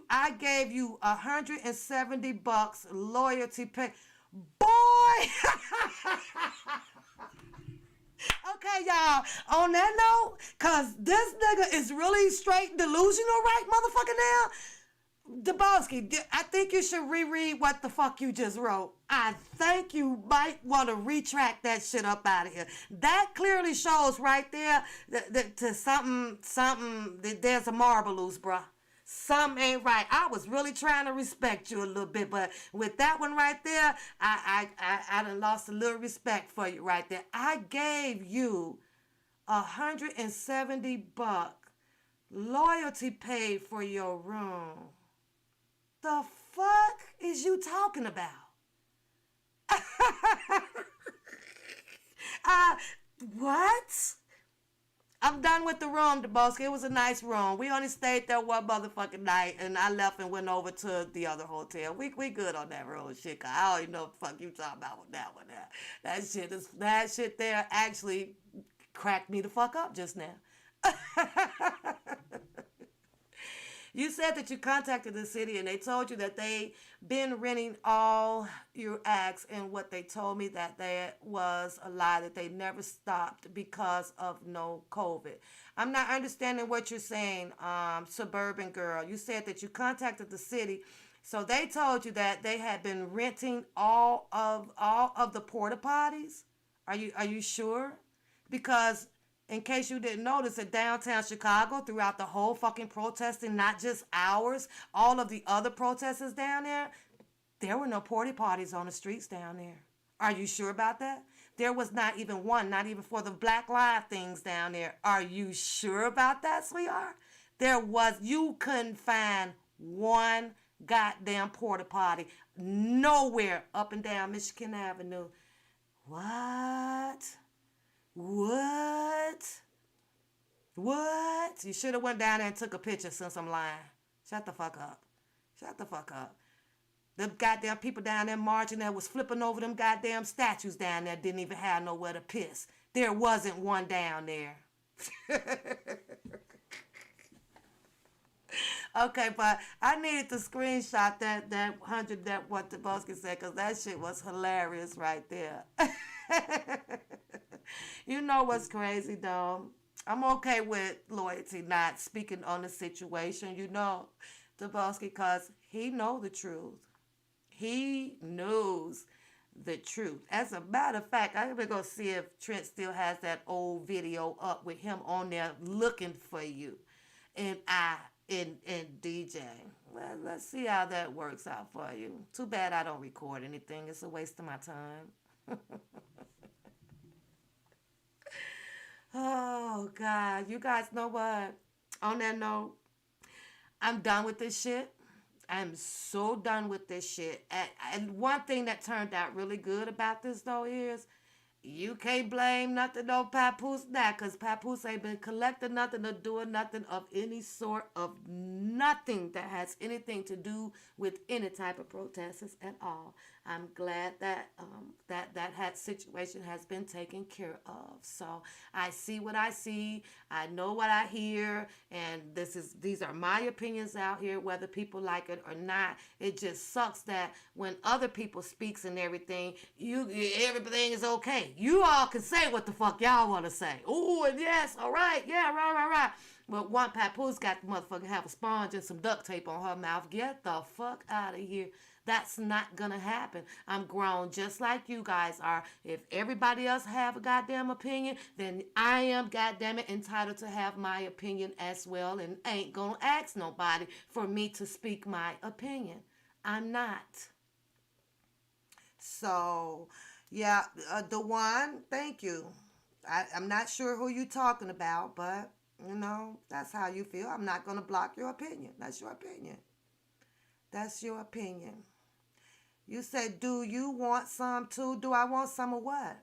I gave you $170 Loyalty pay. Boy! Okay, y'all, on that note, because this nigga is really straight delusional right motherfucker now, DeBoski, I think you should reread what the fuck you just wrote. I think you might want to retract that shit up out of here. That clearly shows right there that to something, that there's a marble loose, bruh. Something ain't right. I was really trying to respect you a little bit, but with that one right there, I done lost a little respect for you right there. I gave you $170 Loyalty paid for your room. The fuck is you talking about? What? I'm done with the room, DeBoski. It was a nice room. We only stayed there one motherfucking night, and I left and went over to the other hotel. We good on that road shit, cause I don't even know what the fuck you talking about with that one there. That shit there actually cracked me the fuck up just now. You said that you contacted the city and they told you that they been renting all your acts, and what they told me that was a lie, that they never stopped because of no COVID. I'm not understanding what you're saying, Suburban Girl. You said that you contacted the city So they told you that they had been renting all of the porta potties. Are you sure? Because in case you didn't notice, in downtown Chicago, throughout the whole fucking protesting, not just ours, all of the other protesters down there were no porta potties on the streets down there. Are you sure about that? There was not even one, not even for the Black Lives things down there. Are you sure about that, sweetheart? You couldn't find one goddamn porta potty nowhere up and down Michigan Avenue. What? What? What? You should have went down there and took a picture since I'm lying. Shut the fuck up. Shut the fuck up. Them goddamn people down there marching that was flipping over them goddamn statues down there didn't even have nowhere to piss. There wasn't one down there. Okay, but I needed to screenshot that 100 that what Tabosky said, because that shit was hilarious right there. You know what's crazy though? I'm okay with Loyalty not speaking on the situation, you know, Tabosky, because he knows the truth. He knows the truth. As a matter of fact, I'm gonna go see if Trent still has that old video up with him on there looking for you. And DJ. Well, let's see how that works out for you. Too bad I don't record anything. It's a waste of my time. Oh, God. You guys know what? On that note, I'm done with this shit. I'm so done with this shit. And one thing that turned out really good about this, though, is you can't blame nothing on Papoose now, because Papoose ain't been collecting nothing or doing nothing of any sort of nothing that has anything to do with any type of protesters at all. I'm glad that that situation has been taken care of. So I see what I see, I know what I hear, and these are my opinions out here, whether people like it or not. It just sucks that when other people speaks and everything, everything is okay. You all can say what the fuck y'all want to say. Oh, and yes, all right, yeah, right. But one Papoose got the motherfucker have a sponge and some duct tape on her mouth. Get the fuck out of here. That's not gonna happen. I'm grown just like you guys are. If everybody else have a goddamn opinion, then I am goddamn it entitled to have my opinion as well, and ain't gonna ask nobody for me to speak my opinion. I'm not. So, yeah, the one, thank you. I'm not sure who you talking about, but, you know, that's how you feel. I'm not going to block your opinion. That's your opinion. That's your opinion. You said, do you want some too? Do I want some of what?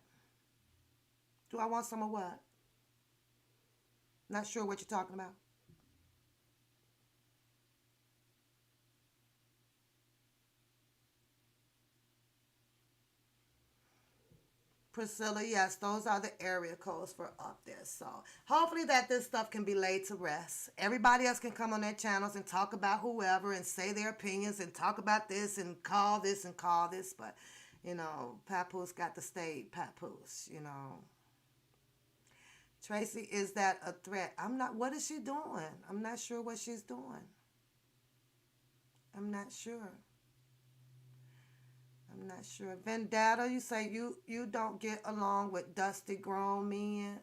Do I want some of what? Not sure what you're talking about. Priscilla, yes, those are the area codes for up there. So hopefully that this stuff can be laid to rest. Everybody else can come on their channels and talk about whoever and say their opinions and talk about this and call this and call this. But, you know, Papoose got to stay Papoose, you know. Tracy, is that a threat? What is she doing? I'm not sure what she's doing. I'm not sure. I'm not sure. Vendetta, you say you don't get along with dusty grown men.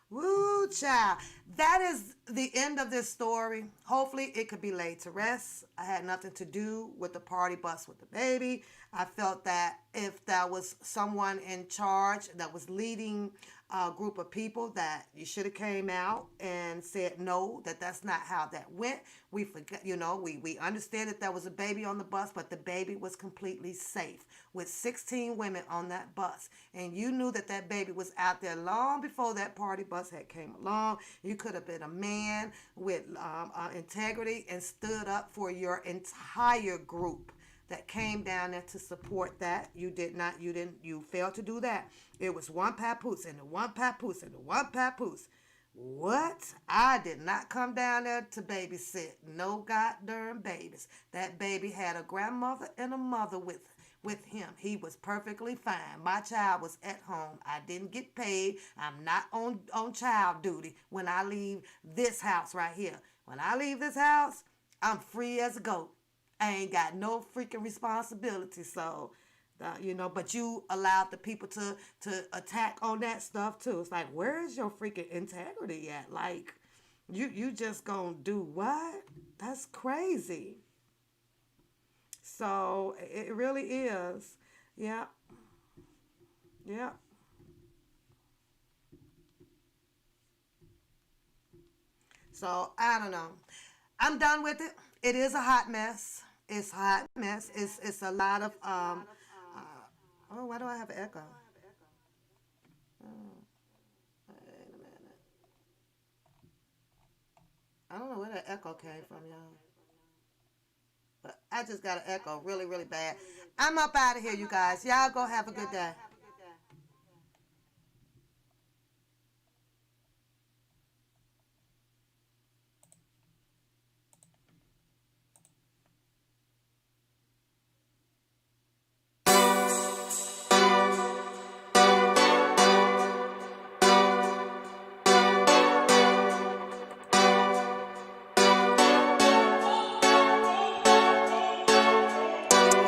Woo, child. That is the end of this story. Hopefully it could be laid to rest. I had nothing to do with the party bus with the baby. I felt that if there was someone in charge that was leading a group of people, that you should have came out and said no, that's not how that went. We forgot, you know, we understand that there was a baby on the bus, but the baby was completely safe with 16 women on that bus. And you knew that baby was out there long before that party bus had came along. You could have been a man with integrity and stood up for your entire group that came down there to support that. You failed to do that. It was one Papoose and the one Papoose and the one Papoose. What? I did not come down there to babysit no goddamn babies. That baby had a grandmother and a mother with with him. He was perfectly fine. My child was at home. I didn't get paid. I'm not on child duty when I leave this house right here. When I leave this house, I'm free as a goat. I ain't got no freaking responsibility. So, but you allowed the people to attack on that stuff too. It's like, where is your freaking integrity at? Like, you just gonna do what? That's crazy. So it really is. Yeah. Yeah. So I don't know. I'm done with it. It is a hot mess. It's a hot mess. It's a lot of oh, why do I have an echo? Oh, wait a minute. I don't know where that echo came from, y'all. But I just got an echo really, really bad. I'm up out of here, you guys. Y'all go have a good day.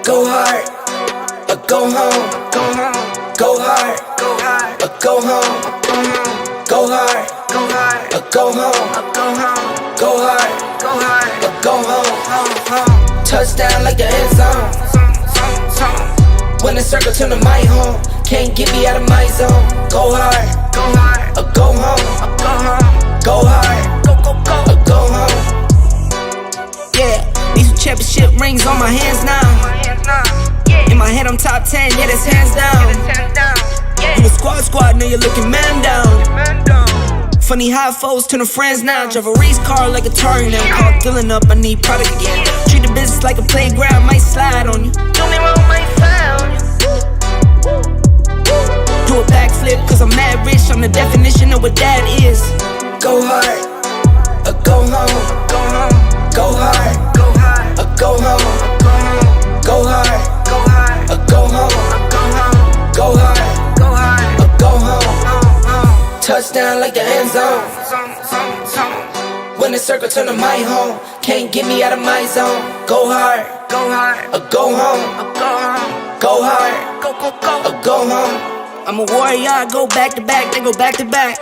Go hard, or go home. Go hard, or go home. Go hard, or go home. Go hard, or go home. Touchdown like the end zone. When the circle turn to my home, can't get me out of my zone. Go hard, or go home. Go hard, or go home. Yeah, these championship rings on my hands now. In my head I'm top 10, yeah, that's hands down. You a squad, now you're looking man down. Funny how foes turn to friends now. Drive a race car like a Atari now. Call filling up, I need product again. Treat the business like a playground, might slide on you. Don't me wrong, might slide on you. Do a backflip, cause I'm mad rich. I'm the definition of what that is. Go hard, or go home. Go hard, or go home. Go hard, or go home. Go hard, or go home. Touchdown like the end zone. When the circle turn to my home, can't get me out of my zone. Go hard, or go home. Go hard, or go home. I'm a warrior, I go back to back, then go back to back.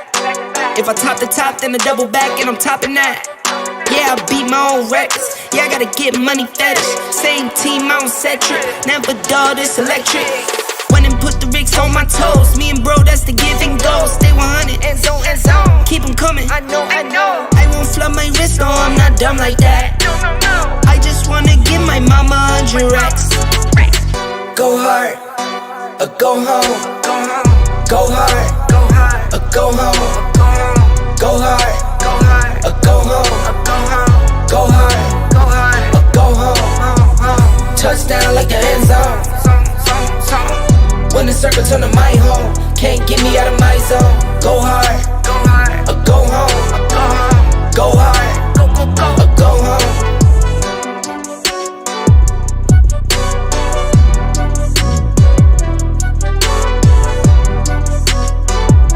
If I top the top, then a double back, and I'm topping that. Yeah, I beat my own records. Yeah, I gotta get money fetish. Same team, I don't set trip. Never dull, this electric. Went and put the Ricks on my toes. Me and bro, that's the give and go. Stay 100, end zone, end zone. Keep them coming. I know. I won't flood my wrist, no, I'm not dumb like that. No. I just wanna give my mama 100 racks. Go hard, or go home. Go hard, or go home. Go hard, or go home. Go hard, or go home. Touchdown like the end zone. When the circle turn to my home, can't get me out of my zone. Go hard.